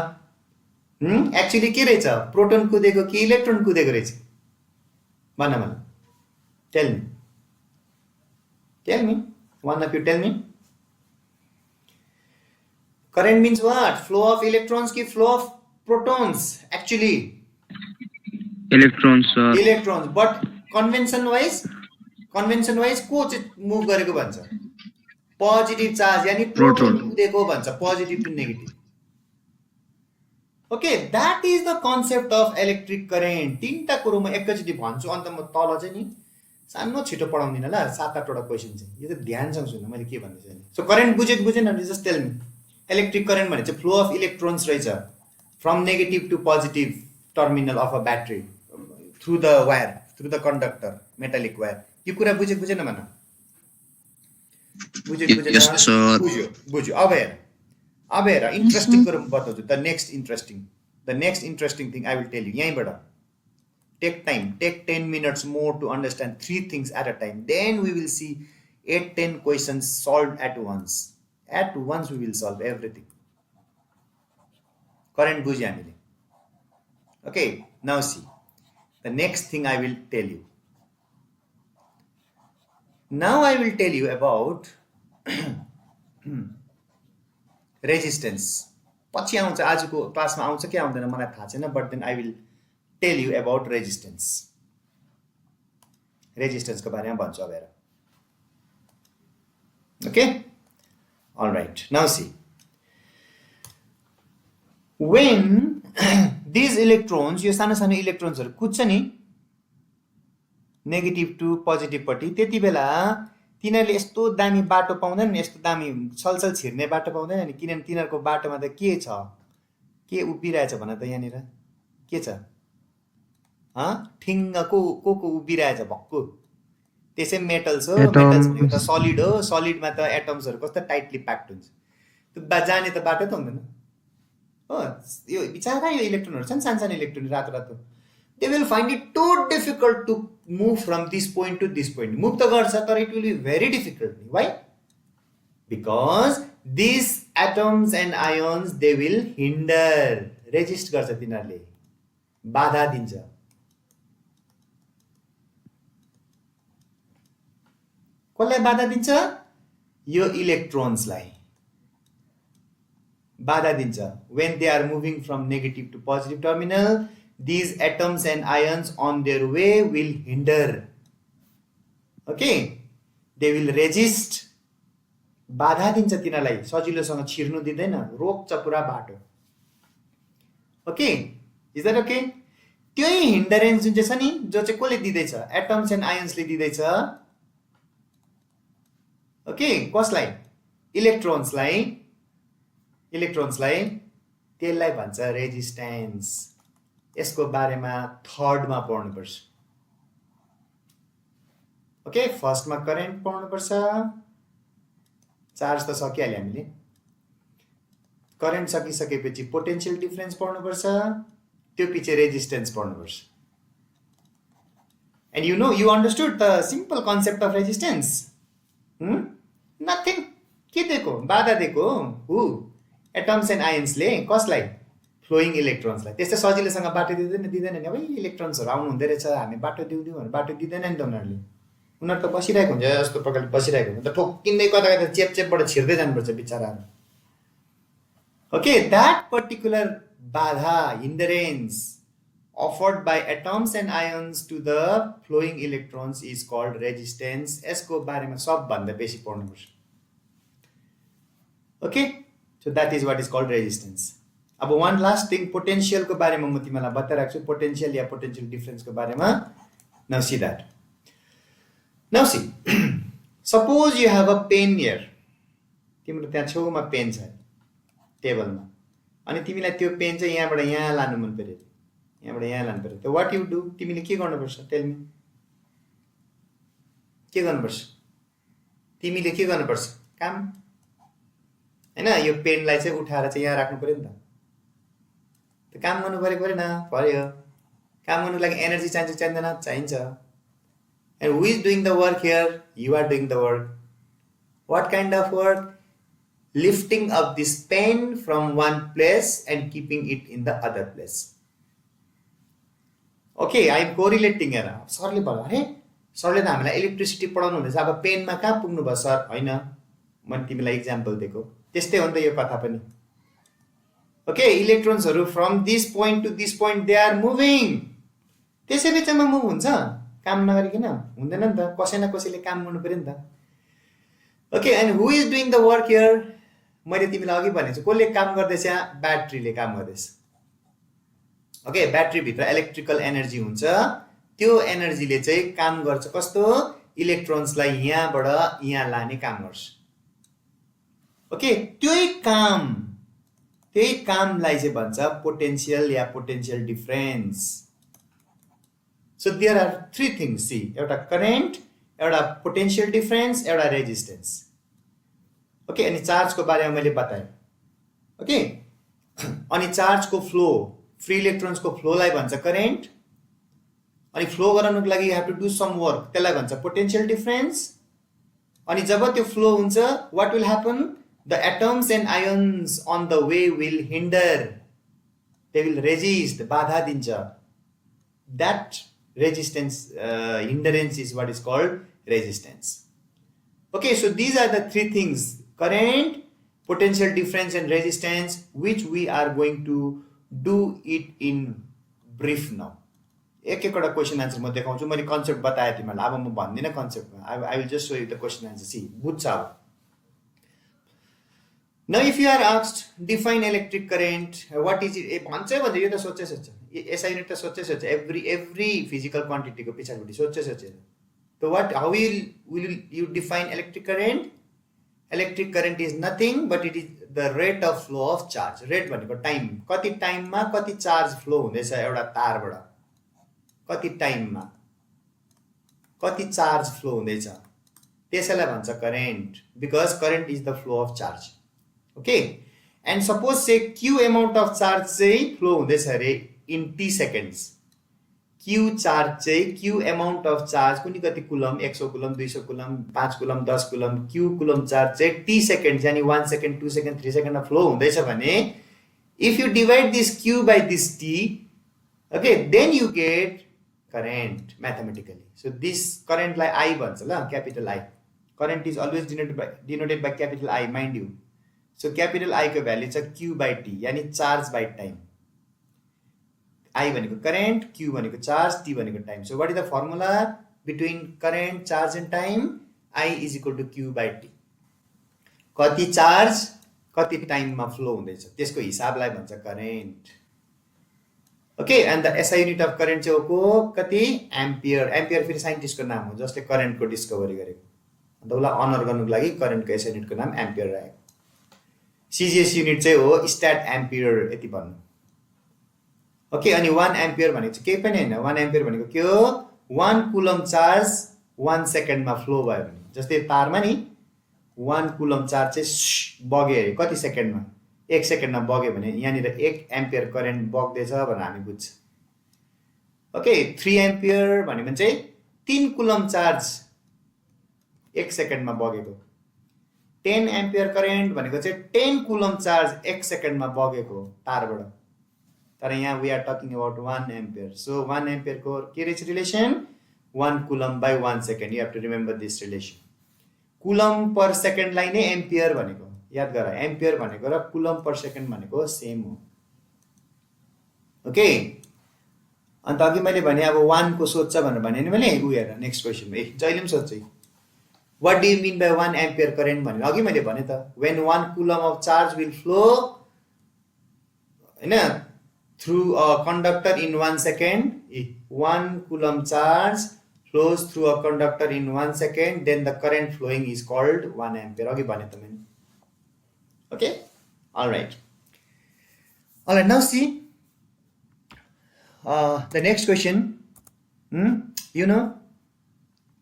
एक्चुअली के रहेछ प्रोटोन कुदेको कि इलेक्ट्रोन कुदेको रहेछ भन भन Tell me. One of you tell me. Current means what? Flow of electrons ki flow of protons. Actually. Electrons. Electrons. But convention wise को move गरेको भन्छ positive charge यानी proton कुदेको भन्छ positive to negative. Okay, that is the concept of electric current. तीनटा कुरो म एकैचोटी भन्छु अन्त म तल चाहिँ नि सानो छिटो पढाउँदिन ल 7-8 वटा क्वेशन चाहिँ यो त ध्यानसँग सुन्नु मैले के भन्दैछु नि सो करेन्ट बुझेन भने just tell me electric current भने चाहिँ फ्लो अफ इलेक्ट्रोन्स रहेछ from negative to positive terminal of a battery through the wire through the conductor metallic wire यो कुरा बुझेन भन बुझ्यो अब हेर इन्ट्रेस्टिङ कुरा म बताउँछु the next interesting thing I will tell you यहीँबाट take 10 minutes more to understand 3 things at a time then we will see 8-10 questions solved at once we will solve everything current बुझ्यो हामीले okay now see the next thing I will tell you now I will tell you about resistance पछि आउँछ आजको क्लासमा आउँछ के आउँदैन मलाई थाहा छैन but then I will tell you about resistance को बारेमा भन्छु अब हेर okay all right now see when these electrons यो सानो सानो इलेक्ट्रोन्सहरु कुद्छ नि नेगेटिभ टु पोजिटिभ पट्टि त्यति बेला तिनीहरुले यस्तो दामी बाटो पाउँदैन नि यस्तो दामी छलछल छिर्ने बाटो पाउँदैन नि किनभने तिनीहरुको बाटोमा त के छ के उभिरहेछ भन त यहाँनिर के छ ठिङ्गको उभिरहेछ भक्कु त्यसै मेटल्स हो मेटल्स भनेको त सलिड हो सलिडमा त एटम्सहरु कस्तो टाइटली प्याक्ड हुन्छ त्यो जाने त बाटो त हुँदैन हो यो बिचारा यो इलेक्ट्रोनहरु छन् सानो सानो इलेक्ट्रोन रातो they will find it too difficult to move from this point to this point. Move त गर्छ तर it will be very difficult. Why? Because these atoms and ions, they will hinder, resist गर्छ तिनीहरूले, बाधा दिन्छ. कसलाई बाधा दिन्छ? यो इलेक्ट्रोन्सलाई बाधा दिन्छ. When they are moving from negative to positive terminal, these atoms and ions on their way will hinder. Okay, they will resist. बाधा दिन्छ तिनीहरूलाई, सजिलोसँग छिर्नु दिँदैन, रोक्छ पुरा बाटो. Okay, is that okay? त्यही हिन्डरेन्स जुन चाहिँ छ नि, जो चाहिँ कसले दिँदैछ? एटम्स एन्ड आयन्सले दिँदैछ. ओके, कसलाई? इलेक्ट्रोन्सलाई. त्यसलाई भन्छ रेजिस्टेन्स. यसको बारेमा थर्डमा पढ्नुपर्छ. ओके, फर्स्टमा करेन्ट पढ्नुपर्छ. चार्ज त सकिहाल्यो हामीले. करेन्ट सकिसकेपछि पोटेन्शियल डिफरेन्स पढ्नुपर्छ. त्यो पछि रेजिस्टेन्स पढ्नुपर्छ. And you know, you understood the simple concept of resistance. Nothing. के दिएको? बाधा दिएको. हु? एटम्स एन्ड आयन्सले. कसलाई? फ्लोइङ इलेक्ट्रोन्सलाई. त्यस्तै सजिलोसँग बाटो दिँदैन नि. अब इलेक्ट्रोन्सहरू आउनु हुँदो रहेछ, हामी बाटो दिउँ भनेर बाटो दिँदैन नि त उनीहरूले. उनीहरू त बसिरहेको हुन्छ, यस्तो प्रकारले बसिरहेको हुन्छ, त ठोक्किँदै कता कता चेपबाट छिर्दै जानुपर्छ बिचराहरू. ओके, द्याट पर्टिकुलर बाधा, हिन्डरेन्स offered by atoms and ions to the flowing electrons is called resistance. यसको बारेमा सबभन्दा बेसी पढ्नुपर्छ. Okay, so that is what is called resistance. अब one last thing, potential को बारेमा म तिमीलाई बताइराख्छु. पोटेन्शियल या पोटेन्शियल डिफरेन्सको बारेमा. Now see that. Now see, suppose you have a pen here. तिम्रो त्यहाँ छेउमा पेन छ टेबलमा, अनि तिमीलाई त्यो पेन चाहिँ यहाँबाट यहाँ लानु मन पर्यो, यहाँबाट यहाँ लानु पर्यो. त व्हाट यु डु? तिमीले के गर्नुपर्छ? Tell me. के गर्नुपर्छ? तिमीले के गर्नुपर्छ? काम, हैन? यो पेनलाई चाहिँ उठाएर चाहिँ यहाँ राख्नु पर्यो नि त. काम गर्नु परेन? पर्यो. काम गर्नुको लागि एनर्जी चाहिँदैन? चाहिन्छ. And who is doing the work here? You are doing the work. What kind of work? Lifting up this pen from one place and keeping it in the other place. Okay, I am correlating here. सरले भन्यो, अरे सरले त हामीलाई electricity पढाउनु हुँदैछ, अब पेनमा कहाँ पुग्नु भयो सर? हैन, मैले तिमीलाई एक्जाम्पल दिएको. त्यस्तै हो नि त यो कथा पनि. ओके, इलेक्ट्रोन्सहरू from this point to this point they are moving. त्यसै बिचमा मुभ हुन्छ? काम नगरिकन हुँदैन नि त. कसै न कसैले काम गर्नु पर्यो नि त. Okay, and who is doing the work here? मैले तिमीलाई अघि भनेको छु, कसले काम गर्दैछ? ब्याट्रीले काम गर्दैछ. ओके, ब्याट्री भित्र इलेक्ट्रिकल एनर्जी हुन्छ. त्यो एनर्जीले चाहिँ काम गर्छ कस्तो? इलेक्ट्रोन्सलाई यहाँबाट यहाँ लाने काम गर्छ. ओके, त्यही कामलाई चाहिँ भन्छ potential yeah potential difference. So there are three things. See, एउटा करेन्ट, एउटा पोटेन्शियल डिफरेन्स, एउटा रेजिस्टेन्स. ओके, अनि चार्जको बारेमा मैले बताएँ. ओके, अनि चार्जको फ्लो, फ्री इलेक्ट्रोन्सको फ्लोलाई भन्छ करेन्ट. अनि फ्लो गराउनुको लागि you have to do some work, त्यसलाई भन्छ पोटेन्शियल डिफरेन्स. अनि जब त्यो फ्लो हुन्छ, what will happen? The atoms and ions on the way will hinder, they will resist, बाधा दिन्छ. That resistance, hindrance is what is called resistance. Okay, so these are the three things: current, potential difference and resistance, which we are going to do it in brief now. एक एकवटा question answer म देखाउँछु. मैले concept बताएँ तिमीलाई, अब म भन्दिनँ कन्सेप्टमा. I will just show you the question answer. See, बुझ्छ अब. Now if you are asked define electric current, what is it? भन्छ यो त सोचे SI युनिट त सोचे every physical quantity को पछाडि सोचे. So what, how will you define electric current? Electric current is nothing but it is the rate of flow of charge. Rate भनेको टाइम, कति टाइममा कति चार्ज फ्लो हुँदैछ एउटा तारबाट, कति टाइममा कति चार्ज फ्लो हुँदैछ, त्यसैलाई भन्छ current. Because current is the flow of charge. Okay, and suppose say Q amount of charge say flow हुँदैछ अरे in t seconds. Q charge चाहिँ क्यू अमाउन्ट अफ चार्ज कुनै कति coulomb 100 coulomb 200 coulomb 5 coulomb 10 coulomb Q coulomb charge चाहिँ t second यानी 1 second 2 second 3 सेकेन्डमा flow हुँदैछ भने if you divide this q by this t, okay, then you get current mathematically. So this current like I bhन्छ ल, capital I. Current is always denoted by capital I, mind you. So capital I को value छ q by t यानी charge by time. I भनेको current, q भनेको charge, t भनेको time. So what is the formula between current, charge and time? I is equal to q by t. कति charge कति टाइममा flow हुँदैछ त्यसको हिसाबलाई भन्छ current. Okay, and the SI unit of current चाहिँ हो कति एम्पियर. एम्पियर फेरि साइन्टिस्टको नाम हो जसले करेन्टको डिस्कभरी गरेको. अन्त उसलाई अनर गर्नुको लागि करेन्टको एसआई युनिटको नाम एम्पियर राखेको. सिजिएस युनिट चाहिँ हो स्ट्याट एम्पियर यति भन्नु. ओके, अनि 1 एम्पियर भनेको चाहिँ केही पनि हैन. 1 एम्पियर भनेको के हो? 1 कुलम चार्ज 1 सेकेन्डमा फ्लो भयो भने, जस्तै तारमा नि 1 कुलम चार्ज चाहिँ बग्यो अरे कति सेकेन्डमा 1 सेकेन्डमा बग्यो भने यहाँनिर 1 एम्पियर करेन्ट बग्दैछ भनेर हामी बुझ्छ. ओके, 3 एम्पियर भन्यो भने चाहिँ 3 कुलम चार्ज 1 सेकेन्डमा बगेको. 10 एम्पियर करेन्ट भनेको चाहिँ 10 कुलम चार्ज 1 सेकेन्डमा बगेको तारबाट. तर यहाँ we are talking about 1 ampere. So 1 एम्पियरको के रहेछ relation? 1 coulomb by 1 second. You have to remember this relation. Coulomb per सेकेन्डलाई नै एम्पियर भनेको याद गर. एम्पियर भनेको र कुलम पर सेकेन्ड भनेको सेम हो. ओके, अन्त अघि मैले भने अब 1 को सोध्छ भनेर भने नि मैले उ हेर नेक्स्ट क्वेसन जहिले पनि सोध्छु. What do you mean by 1 ampere current भनेर अघि मैले भने त when 1 coulomb of charge will flow हैन through a conductor in 1 second. 1 coulomb charge flows through a conductor in 1 second, then the current flowing is called 1 ampere. अघि भने त मैले. Okay, all right, now see the next question. You know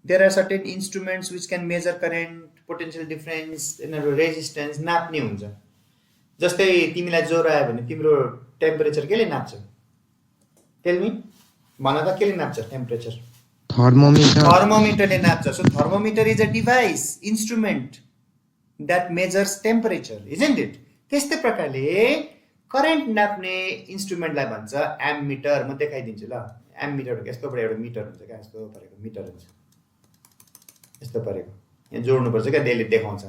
there are certain instruments which can measure current, potential difference, resistance नाप्ने हुन्छ. जस्तै तिमीलाई ज्वरो आयो भने तिम्रो टेम्परेचर केले नाप्छ? टेल मी, भन त केले नाप्छ temperature? Thermometer naps. So thermometer is a device, instrument that measures temperature, isn't it? त्यस्तै प्रकारले करेन्ट नाप्ने इन्स्ट्रुमेन्टलाई भन्छ एम्मिटर. म देखाइदिन्छु ल. एम्मिटर यस्तो परेको एउटा मिटर हुन्छ क्या, यस्तो परेको मिटर हुन्छ, यस्तो परेको. यहाँ जोड्नुपर्छ क्या, त्यसले देखाउँछ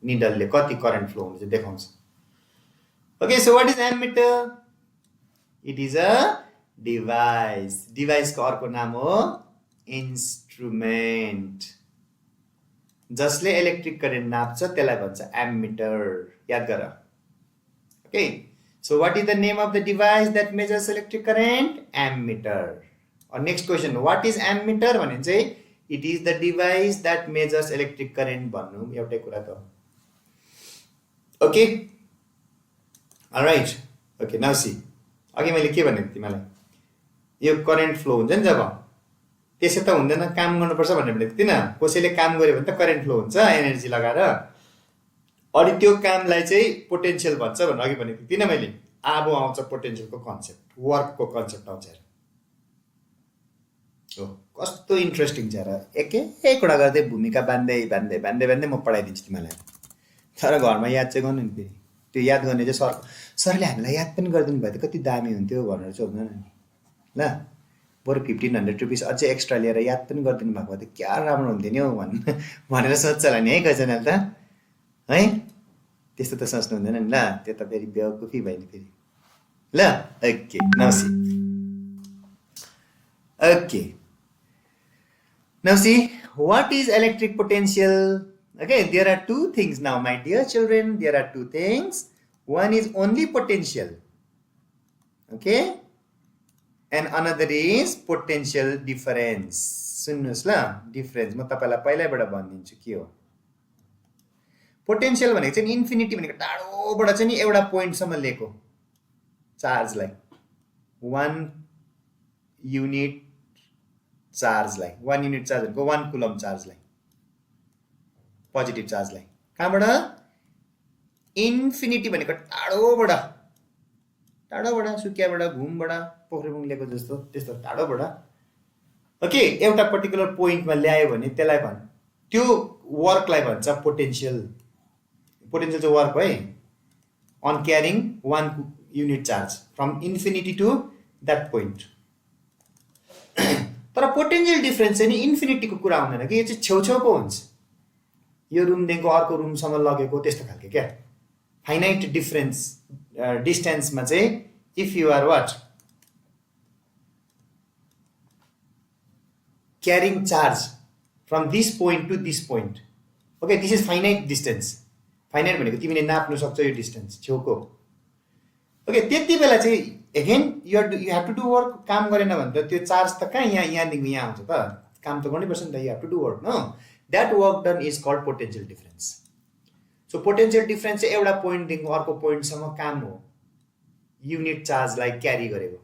निडलले कति करेन्ट फ्लो हुन्छ देखाउँछ. Okay, so what is ammeter? It is a device. डिभाइसको अर्को नाम हो इन्स्ट्रुमेन्ट. जसले इलेक्ट्रिक करेन्ट नाप्छ त्यसलाई भन्छ एम्मिटर. याद गर. Okay, so what is the name of the device that measures electric current? Ammeter. और next question, what is ammeter भने चाहिँ it is the device that measures electric current भन्नु एउटै कुरा त. Okay, alright. Okay, now see, अघि मैले के भनेको तिमीलाई यो करेन्ट फ्लो हुन्छ नि जब त्यसै त हुँदैन, काम गर्नुपर्छ भनेर भनेको थिएन. कसैले काम गर्यो भने त करेन्ट फ्लो हुन्छ एनर्जी लगाएर. अनि त्यो कामलाई चाहिँ पोटेन्सियल भन्छ भनेर अघि भनेको थिएन मैले. अब आउँछ पोटेन्सियलको कन्सेप्ट, वर्कको कन्सेप्ट आउँछ. हो कस्तो इन्ट्रेस्टिङ छ र. एकवटा गर्दै भूमिका बाँध्दै बाँध्दै बाँध्दै बाँध्दै म पढाइदिन्छु तिमीलाई. तर घरमा याद चाहिँ गर्नु नि. फेरि त्यो याद गर्ने चाहिँ सरले हामीलाई याद पनि गरिदिनु भयो त कति दामी हुन्थ्यो भनेर चाहिँ हुँदैन नि ल. बरु 1500 रुपिस अझै एक्स्ट्रा लिएर याद पनि गरिदिनु भएको भए त क्या राम्रो हुन्थ्यो नि हौ भनेर सोध्छ होला नि है कसैजनाले त है. त्यस्तो त सोच्नु हुँदैन नि ल. त्यो त फेरि बेवकुफी भयो नि फेरि ल. Okay, now C. Okay, now see what is electric potential? Okay, there are two things now, my dear children. There are two things. One is only potential. Okay, and another is potential difference. सुन्नुस् ल, difference म तपाईलाई पहिल्यैबाट भनिदिन्छु के हो. Potential भनेको चाहिँ infinity भनेको टाढोबाट चाहिँ नि एउटा पोइन्टसम्म लिएको चार्जलाई, 1 युनिट चार्जलाई, 1 युनिट चार्ज भनेको 1 कुलम चार्जलाई, पोजिटिभ चार्जलाई. कहाँबाट? इन्फिनिटी भनेको टाढोबाट, सुकियाबाट, घुमबाट, पोखरेबुङ लिएको जस्तो त्यस्तो टाढोबाट ओके एउटा पर्टिकुलर पोइन्टमा ल्यायो भने त्यसलाई त्यो वर्कलाई भन्छ पोटेन्शियल चाहिँ वर्क है on carrying 1 unit charge from infinity to that point तर पोटेन्शियल डिफरेन्स चाहिँ नि इन्फिनिटीको कुरा हुँदैन कि यो चाहिँ छेउछेउको हुन्छ यो रुमदेखिको अर्को रुमसम्म लगेको त्यस्तो खालको क्या फाइनाइट डिफरेन्स डिस्टेन्समा चाहिँ if you are what carrying charge from this point to this point. Okay, this is finite distance. Finite भनेको तिमीले नाप्नु सक्छौ यो डिस्टेन्स छेउको. ओके त्यति बेला चाहिँ again you have to do work काम गरेन भने त त्यो चार्ज त कहाँ यहाँदेखि यहाँ आउँछ त काम त गर्नै पर्छ नि त you have to do work no that work done is called potential difference. So potential difference चाहिँ एउटा पोइन्टदेखि अर्को पोइन्टसम्म काम हो युनिट चार्जलाई क्यारी गरेको.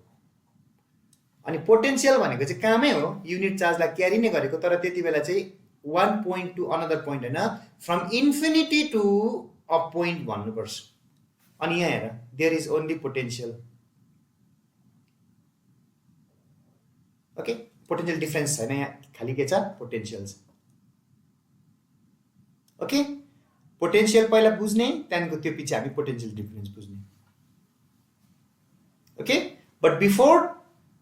अनि पोटेन्शियल भनेको चाहिँ कामै हो युनिट चार्जलाई क्यारी नै गरेको तर त्यति बेला चाहिँ 1 पोइन्ट टु अनदर पोइन्ट होइन from infinity to a point भन्नुपर्छ. अनि यहाँ हेर there is only potential. Okay potential difference छैन यहाँ खालि के छ पोटेन्शियल छ. ओके पोटेन्शियल पहिला बुझ्ने त्यहाँदेखिको त्यो पछि हामी पोटेन्शियल डिफरेन्स बुझ्ने. Okay but before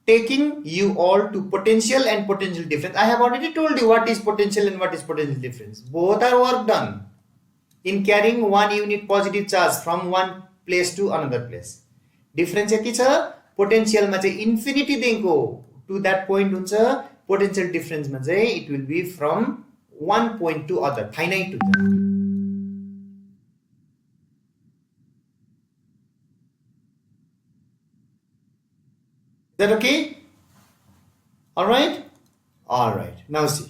taking you all to potential and potential difference, I have already told you what is potential and what is potential difference. Both are work done in carrying 1 unit positive charge from one place to another place. Difference यति छ potential मा चाहिँ infinity देखिको to that point हुन्छ potential difference मा चाहिँ it will be from one point to other finite हुन्छ. Is that okay? All right. Now see.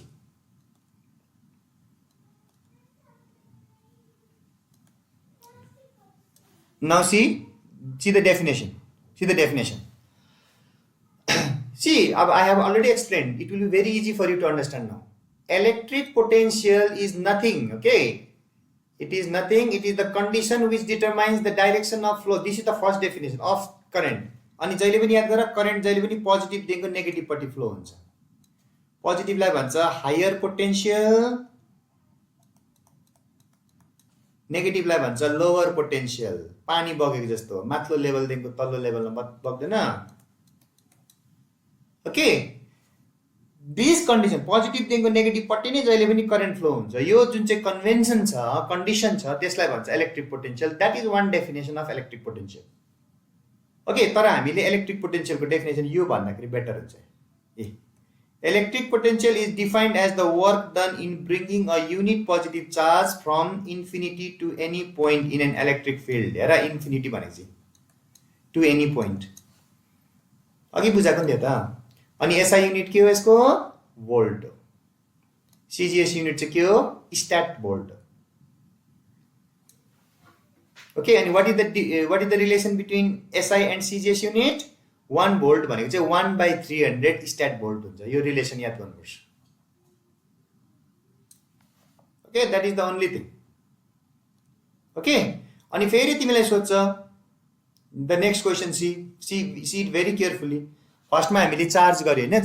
See the definition. See, I have already explained. It will be very easy for you to understand now. Electric potential is nothing. Okay. It is nothing. It is the condition which determines the direction of flow. This is the first definition of current. अनि जहिले पनि याद गर current जहिले पनि positive देखिको negative पट्टि flow हुन्छ. पोजिटिभलाई भन्छ हायर पोटेन्शियल नेगेटिभलाई भन्छ लोवर पोटेन्शियल. पानी बगेको जस्तो माथिल्लो लेभलदेखिको तल्लो लेभलमा बग्दैन. ओके दिस कन्डिसन पोजिटिभदेखिको नेगेटिभ पट्टि नै जहिले पनि करेन्ट फ्लो हुन्छ. यो जुन चाहिँ कन्भेन्सन छ कन्डिसन छ त्यसलाई भन्छ electric potential. That is one definition of electric potential. Okay तर हामीले इलेक्ट्रिक पोटेन्शियलको डेफिनेसन यो भन्दाखेरि बेटर हुन्छ. Electric potential is defined as the work done in bringing a unit positive charge from infinity to any point in an electric field. हेर infinity भनेको चाहिँ to any point अघि बुझाएको नि त. अनि एसआई युनिट के हो यसको भोल्ट हो. सिजिएस युनिट चाहिँ के हो stat volt. Okay, and what is the relation between SI and CGS unit? 1 volt भनेको चाहिँ 1/300 स्ट्याट भोल्ट हुन्छ. यो रिलेसन याद गर्नुपर्छ. Okay, that is the only thing. Okay, अनि फेरि तिमीलाई सोध्छ the next question see it very carefully. फर्स्टमा हामीले चार्ज गर्यो हैन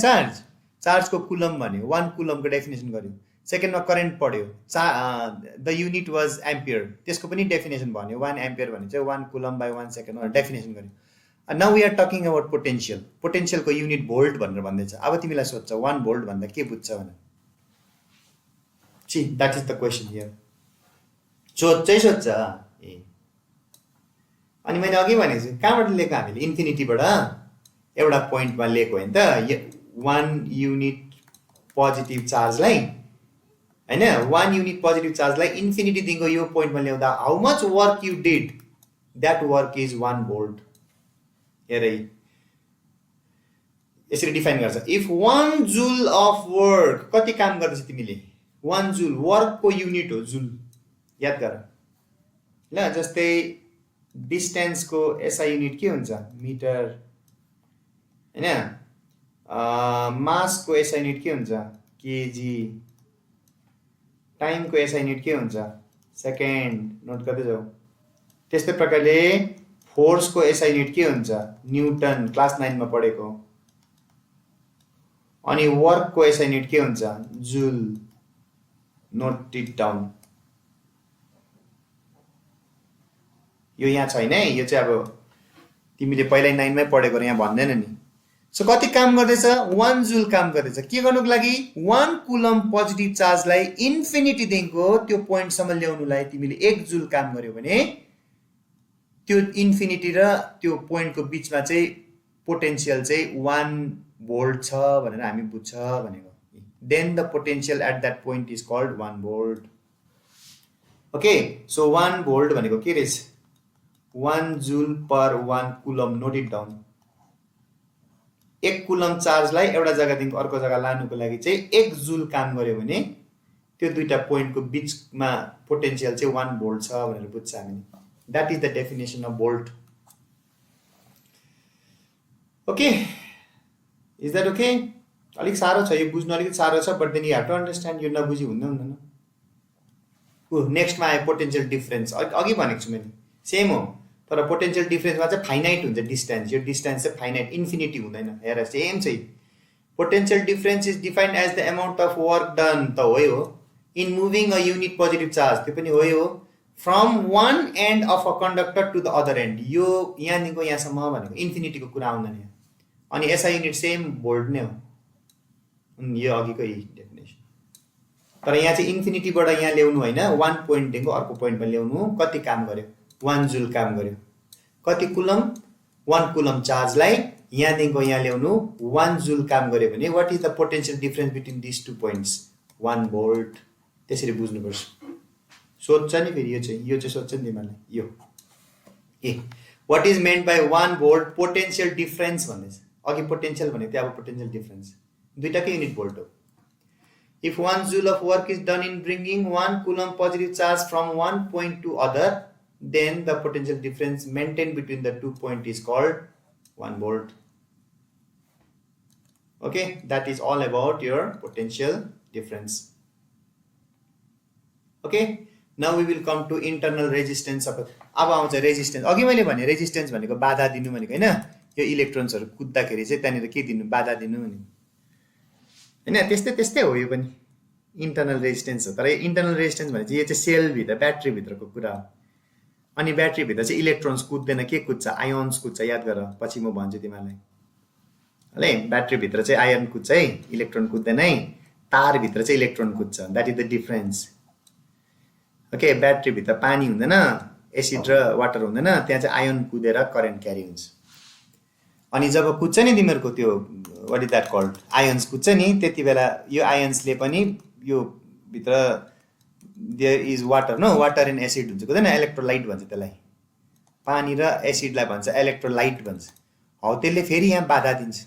चार्जको कुलम भन्यो 1 कुलमको डेफिनेसन गर्यो. सेकेन्डमा करेन्ट पढ्यो द युनिट वाज एम्पियर त्यसको पनि डेफिनेसन भन्यो 1 एम्पियर भने चाहिँ 1 कुलम बाई 1 सेकेन्ड भनेर डेफिनेसन गर्यो. Now we are talking about पोटेन्शियलको युनिट भोल्ट भनेर भन्दैछ. अब तिमीलाई सोध्छ 1 भोल्ट भन्दा के बुझ्छ भनेर. See that is the question here. सोध्छ ए अनि मैले अघि भनेको छु कहाँबाट लिएको हामीले इन्फिनिटीबाट एउटा पोइन्टमा लिएको होइन त 1 युनिट पोजिटिभ चार्जलाई हैन 1 युनिट पोजिटिभ चार्जलाई इन्फिनिटीदेखिको यो पोइन्टमा ल्याउँदा how much work you did that work is 1 volt. हेरै यसरी डिफाइन गर्छ. इफ 1 जुल अफ वर्क कति काम गर्दैछ तिमीले 1 जुल वर्कको युनिट हो जुल याद गर ल. जस्तै डिस्टेन्सको एसआई युनिट के हुन्छ मिटर हैन. मासको एसआई युनिट के हुन्छ केजी. टाइमको एसआई युनिट के हुन्छ सेकेन्ड. नोट गर्दै जाऊ. त्यस्तै प्रकारले फोर्सको एसआई युनिट के हुन्छ न्युटन क्लास 9 मा पढेको. अनि वर्कको एसआई युनिट के हुन्छ जुल नोट इट डाउन यो यहाँ छैन है यो चाहिँ अब तिमीले पहिल्यै 9 मै पढेको यहाँ भन्दैन नि सो कति काम गर्दैछ 1 जुल काम गर्दैछ के गर्नुको लागि 1 कुलम पोजिटिभ चार्जलाई इन्फिनिटी देखिको त्यो पोइन्टसम्म ल्याउनुलाई तिमीले 1 जुल काम गर्यो भने त्यो इन्फिनिटी र त्यो पोइन्टको बीचमा चाहिँ पोटेन्शियल चाहिँ 1 भोल्ट छ भनेर हामी बुझ्छ भनेको then the potential at that point is called 1 volt okay so 1 volt भनेको के रहेछ 1 joule per 1 coulomb note it down 1 coulomb चार्जलाई एउटा जग्गादेखि अर्को जग्गा लानुको लागि चाहिँ 1 जुल काम गर्यो भने त्यो दुईटा पोइन्टको बीचमा पोटेन्शियल चाहिँ 1 भोल्ट छ भनेर बुझ्छ हामीले that is the definition of volt okay is that okay अलिक सारो छ यो बुझ्नु अलिकति सारो छ but then you have to understand यो नबुझी हुँदैन नेक्स्टमा आयो पोटेन्शियल डिफरेन्स अघि भनेको छु मैले सेम हो तर पोटेन्शियल डिफरेन्समा चाहिँ फाइनाइट हुन्छ डिस्टेन्स यो डिस्टेन्स चाहिँ फाइनाइट इन्फिनिटी हुँदैन हेर सेम चाहिँ potential difference is defined as the amount of work done त हो in moving a unit positive charge त्यो पनि हो from one end of a conductor to the other end यो यहाँदेखिको यहाँसम्म भनेको इन्फिनिटीको कुरा आउँदैन यहाँ अनि एसआई युनिट सेम भोल्ट नै हो यो अघिकै डेफिनेसन तर यहाँ चाहिँ इन्फिनिटीबाट यहाँ ल्याउनु होइन 1 पोइन्टदेखिको अर्को पोइन्टमा ल्याउनु कति काम गर्यो 1 जुल काम गर्यो कति कुलम 1 कुलम चार्जलाई यहाँदेखिको यहाँ ल्याउनु 1 जुल काम गर्यो भने what is the potential difference between this two points 1 volt त्यसरी बुझ्नुपर्छ सोध्छ नि फेरि यो चाहिँ सोध्छ नि तिमीहरूलाई यो ए what is meant by 1 volt potential difference भन्दैछ अघि पोटेन्शियल भनेको थियो अब पोटेन्शियल डिफरेन्स दुईटाकै युनिट भोल्ट हो इफ 1 joule of work is done in bringing 1 coulomb positive charge from one point to other then the potential difference maintained between the 2 points is called 1 volt okay that is all about your potential difference okay now we will come to internal resistance अब आउँछ resistance अघि मैले भने resistance भनेको बाधा दिनु भनेको हैन यो इलेक्ट्रोन्सहरु कुद्दाखेरि चाहिँ त्यनेर के दिनु बाधा दिनु भने हैन त्यस्तै हो यो पनि इन्टरनल रेजिस्टेन्स हो तर इन्टरनल रेजिस्टेन्स भने चाहिँ यो चाहिँ सेल भित्र ब्याट्री भित्रको कुरा हो अनि ब्याट्री भित्र चाहिँ इलेक्ट्रोन्स कुद्दैन के कुद्छ आयोन्स कुद्छ याद गर पछि म भन्छु तिमीलाई है ब्याट्री भित्र चाहिँ आयन कुद्छ है इलेक्ट्रोन कुद्दैन है तार भित्र चाहिँ इलेक्ट्रोन कुद्छ that is the difference okay battery भित्र पानी हुँदैन एसिड र वाटर हुँदैन त्यहाँ चाहिँ आयन कुदेर करेन्ट क्यारी हुन्छ अनि जब कुद्छ नि तिमीहरुको त्यो what is that called ions कुद्छ नि त्यतिबेला यो आयन्सले पनि यो भित्र there is water no water and acid हुन्छ कुदैन इलेक्ट्रोलाइट भन्छ त्यसलाई पानी र एसिडलाई भन्छ इलेक्ट्रोलाइट भन्छ हौ त्यसले फेरि यहाँ बाधा दिन्छ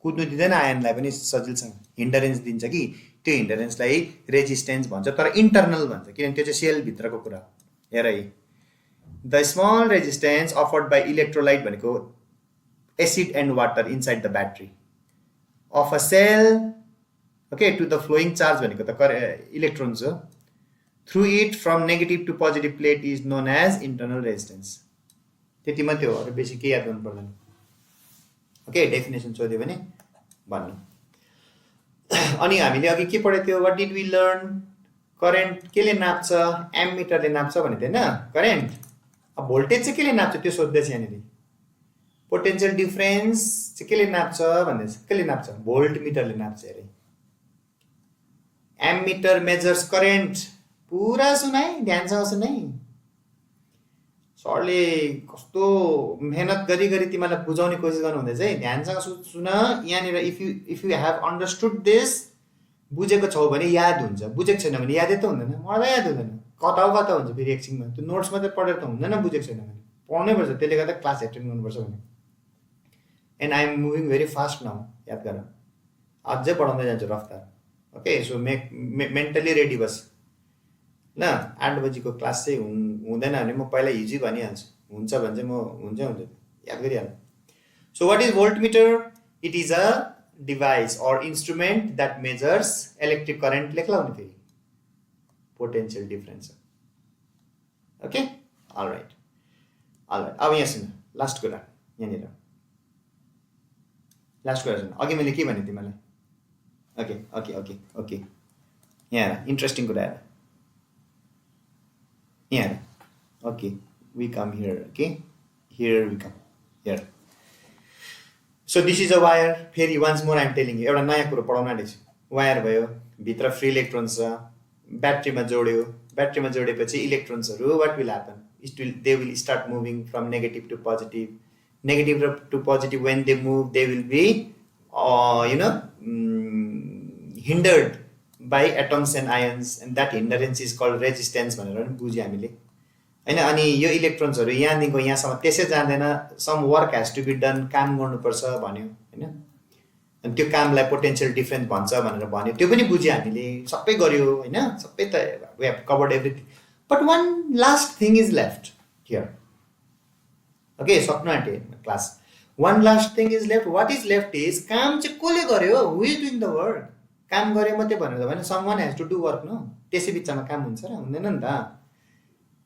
कुद्नु दिँदैन आयनलाई पनि सजिलसँग हिन्डरेन्स दिन्छ कि त्यो हिन्डरेन्सलाई रेजिस्टेन्स भन्छ तर इन्टरनल भन्छ किनभने त्यो चाहिँ सेल भित्रको कुरा हो हेर है the small resistance offered by electrolyte भनेको acid and water inside the battery of a cell okay to the flowing charge भनेको त electrons हो through it from negative to positive plate is known as internal resistance त्यति मात्रै हो अरु बेसी के याद गर्नु पर्दैन ओके डेफिनेसन सोध्यो भने भन्नु अनि हामीले अघि के पढेको थियो what did we learn current केले नाप्छ एमिटरले नाप्छ भने हैन करेन्ट अब भोल्टेज चाहिँ केले नाप्छ त्यो सोध्दै छ यहाँनेरि पोटेन्शियल डिफरेन्स चाहिँ केले नाप्छ भन्दैछ केले नाप्छ भोल्ट मिटरले नाप्छ अरे एमिटर मेजर्स करेन्ट पुरा सुनाइ ध्यानसँग सुनाइ सरले कस्तो मेहनत गरी गरी तिमीलाई बुझाउने कोसिस गर्नु हुँदैछ है ध्यानसँग सुन यहाँनिर if you have understood this बुझेको छौ भने याद हुन्छ बुझेको छैन भने यादै त हुँदैन मलाई याद हुँदैन कता हुन्छ फेरि एकछिनमा त्यो नोट्स मात्रै पढेर त हुँदैन बुझेको छैन भने पढ्नै पर्छ त्यसले गर्दा क्लास एटेन्ड गर्नुपर्छ भने and I am moving very fast now याद गर अझै बढाउँदै जान्छु रफ्तार ओके सो मेन्टली रेडी बस ल 8 बजेको क्लास चाहिँ हुँदैन भने म पहिला हिजै भनिहाल्छु हुन्छ भने चाहिँ म हुन्छ याद गरिहाल so what is voltmeter it is a device or instrument that measures electric current लेख्ला हुने फेरि पोटेन्शियल डिफरेन्स ओके अलराइट अब यहाँ सुन लास्ट कुरा यहाँनिर लास्ट कुरा सुन अघि मैले के भने तिमीलाई ओके यहाँ इन्ट्रेस्टिङ कुरा यहाँ okay we come here okay here we come here so this is a wire फेरि वान्स मोर आइम टेलिङ एउटा नयाँ कुरो पढाउन आँटेछु वायर भयो भित्र फ्री इलेक्ट्रोन्स छ ब्याट्रीमा जोडेपछि इलेक्ट्रोन्सहरू what will happen they will start moving from negative to positive when they move they will be hindered by atoms and ions and that hindrance is called resistance भनेर पनि बुझ्यो हामीले हैन अनि यो इलेक्ट्रोन्सहरु यहाँदेखिको यहाँसम्म त्यसै जाँदैन some work has to be done काम गर्नुपर्छ भन्यो हैन अनि त्यो कामलाई पोटेन्शियल डिफरेन्स भन्छ भनेर भन्यो त्यो पनि बुझ्यो हामीले सबै गर्यो हैन सबै त we have covered everything but one last thing is left here okay सक्नु आँटे class one last thing is left what is left is काम चाहिँ कसले गर्यो who is doing the work काम गरे मात्रै भनेर त भएन someone has to do work न त्यसै बिचमा काम हुन्छ र हुँदैन नि त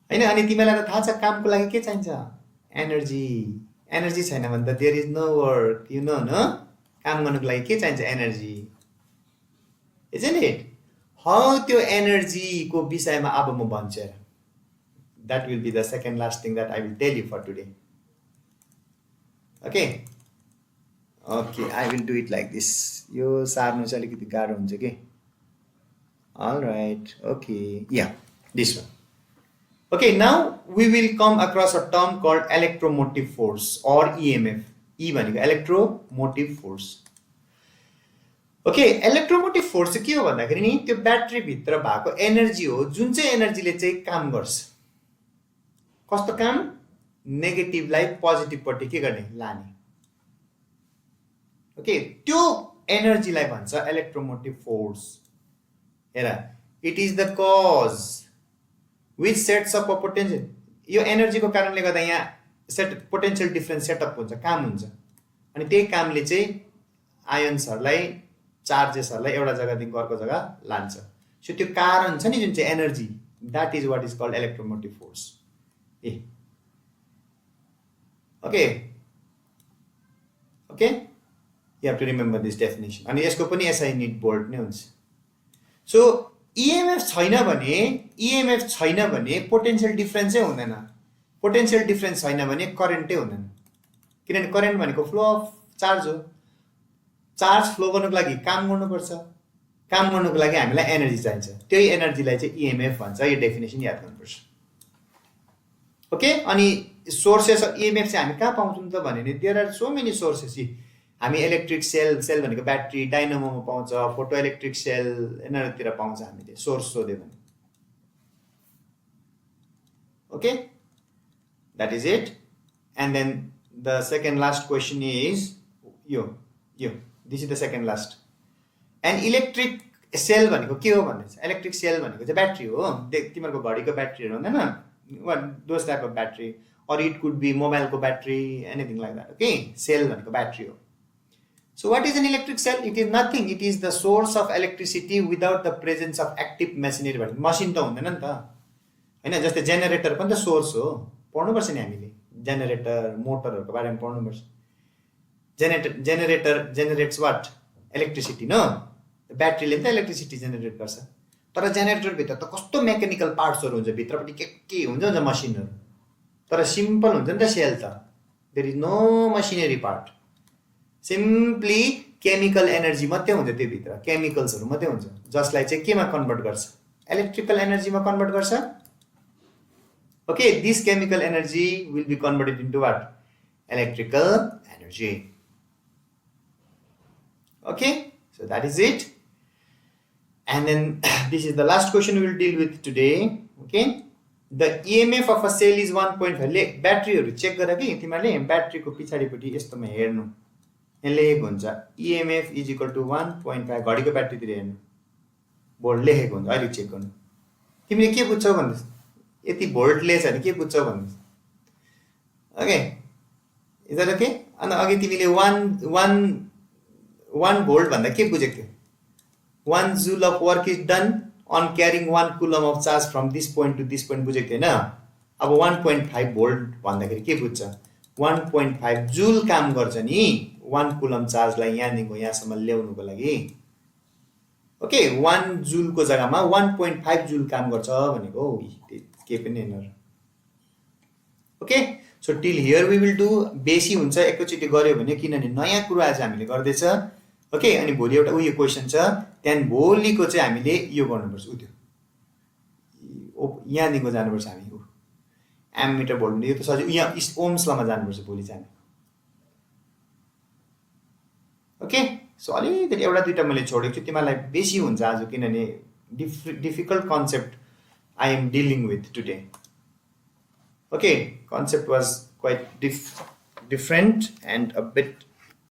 हैन अनि तिमीलाई त थाहा छ कामको लागि के चाहिन्छ एनर्जी छैन भने त there is no work you know न काम गर्नको लागि के चाहिन्छ एनर्जी इजन्ट इट हाउ त्यो एनर्जीको विषयमा अब म भन्छु that will be the second last thing that I will tell you for today okay I will do it like this यो सार्नु चाहिँ अलिकति गाह्रो हुन्छ के all right okay yeah this one okay now we will come across a term called electromotive force or EMF E भनेको electromotive force okay electromotive force चाहिँ के हो भन्दाखेरि नि त्यो ब्याट्री भित्र भएको एनर्जी हो जुन चाहिँ एनर्जीले चाहिँ काम गर्छ कस्तो काम नेगेटिभलाई पोजिटिभ पट्टि के गर्ने लाने ओके त्यो एनर्जीलाई भन्छ इलेक्ट्रोमोटिभ फोर्स हेर it is the cause which sets up a potential यो एनर्जीको कारणले गर्दा यहाँ पोटेन्शियल डिफरेन्स सेटअप हुन्छ काम हुन्छ अनि त्यही कामले चाहिँ आयन्सहरूलाई चार्जेसहरूलाई एउटा जग्गादेखि अर्को जग्गा लान्छ सो त्यो कारण छ नि जुन चाहिँ energy that is what is called electromotive force okay you have to remember this definition अनि यसको पनि SI need bolt नै हुन्छ सो EMF छैन भने पोटेन्शियल डिफरेन्सै हुँदैन पोटेन्शियल डिफरेन्स छैन भने करेन्टै हुँदैन किनभने करेन्ट भनेको फ्लो अफ चार्ज हो चार्ज फ्लो गर्नको लागि काम गर्नुपर्छ काम गर्नको लागि हामीलाई एनर्जी चाहिन्छ त्यही एनर्जीलाई चाहिँ EMF भन्छ यो डेफिनेसन याद गर्नुपर्छ ओके अनि सोर्सेस अफ EMF चाहिँ हामी कहाँ पाउँछौँ त भने नि there are so many sources हामी इलेक्ट्रिक सेल भनेको ब्याट्री डाइनामोमा पाउँछ फोटो इलेक्ट्रिक सेल यिनीहरूतिर पाउँछ हामीले सोर्स सोध्यो भने okay that is it and then the second last question is यो this is the second last and electric cell भनेको के हो भन्ने इलेक्ट्रिक सेल भनेको चाहिँ ब्याट्री हो तिमीहरूको घडीको ब्याट्रीहरू हुँदैन those type of battery or it could be mobile ko battery anything like that okay cell bhaneko battery ho so what is an electric cell it is nothing it is the source of electricity without the presence of active machinery bhaneko machine ta hunदैन नि त हैन जस्तै generator पनि त source हो पढ्नु पर्छ नि हामीले जेनेरेटर मोटरहरुको बारेमा पढ्नु पर्छ जेनेरेटर जेनेरेट्स व्हाट इलेक्ट्रिसिटी न ब्याट्रीले त इलेक्ट्रिसिटी जेनेरेट गर्छ तर जेनेरेटर भित्र त कस्तो मेकानिकल पार्ट्सहरु हुन्छ भित्रपट्टि के हुन्छ मसिनहरु तर सिम्पल हुन्छ नि त सेल त there is no machinery part simply chemical energy मात्रै हुन्छ त्यो भित्र केमिकल्सहरु मात्रै हुन्छ जसलाई चाहिँ केमा कन्भर्ट गर्छ इलेक्ट्रिकल एनर्जीमा कन्भर्ट गर्छ okay this chemical energy will be converted into what electrical energy okay so that is it and then this is the last question we will deal with today okay the EMF of a cell is 1.5 ले ब्याट्रीहरु check गर कि तिमीले ब्याट्रीको पिछाडीपट्टि यस्तोमा हेर्नु यहाँ लेखेको हुन्छ EMF is equal to 1.5 घडीको ब्याट्रीतिर हेर्नु भोल्ट लेखेको हुन्छ अहिले चेक गर्नु तिमीले के बुझ्छौ भन्नुस् यति भोल्ट ले छ भने के बुझ्छौ भन्नुस् ओके इज दैट ओके अनि अघि तिमीले 1 भोल्ट भन्दा के बुझेको थियौ 1 joule of work is done on carrying 1 coulomb of charge from this point to this point बुझेको थिएन अब 1.5 भोल्ट भन्दाखेरि के बुझ्छ 1.5 जूल काम गर्छ नि 1 coulomb चार्जलाई यहाँदेखिको यहाँसम्म ल्याउनुको लागि ओके 1 जुलको जग्गामा 1.5 जुल काम गर्छ भनेको हो के पनि हैन okay so till here we will do बेसी हुन्छ एकैचोटि गर्यो भने किनभने नयाँ कुरा आज हामीले गर्दैछ ओके अनि भोलि एउटा उयो क्वेशन छ त्यहाँ भोलिको चाहिँ हामीले यो गर्नुपर्छ उ त्यो यहाँदेखिको जानुपर्छ हामी एम्मिटर भोल्ट यो त सजिलो यहाँ ओम्स लमा जानुपर्छ भोलि चाहिँ ओके सो अलिकति एउटा दुईटा मैले छोडेको छु तिमीहरूलाई बेसी हुन्छ आज किनभने difficult concept I am dealing with today okay concept was quite different and a bit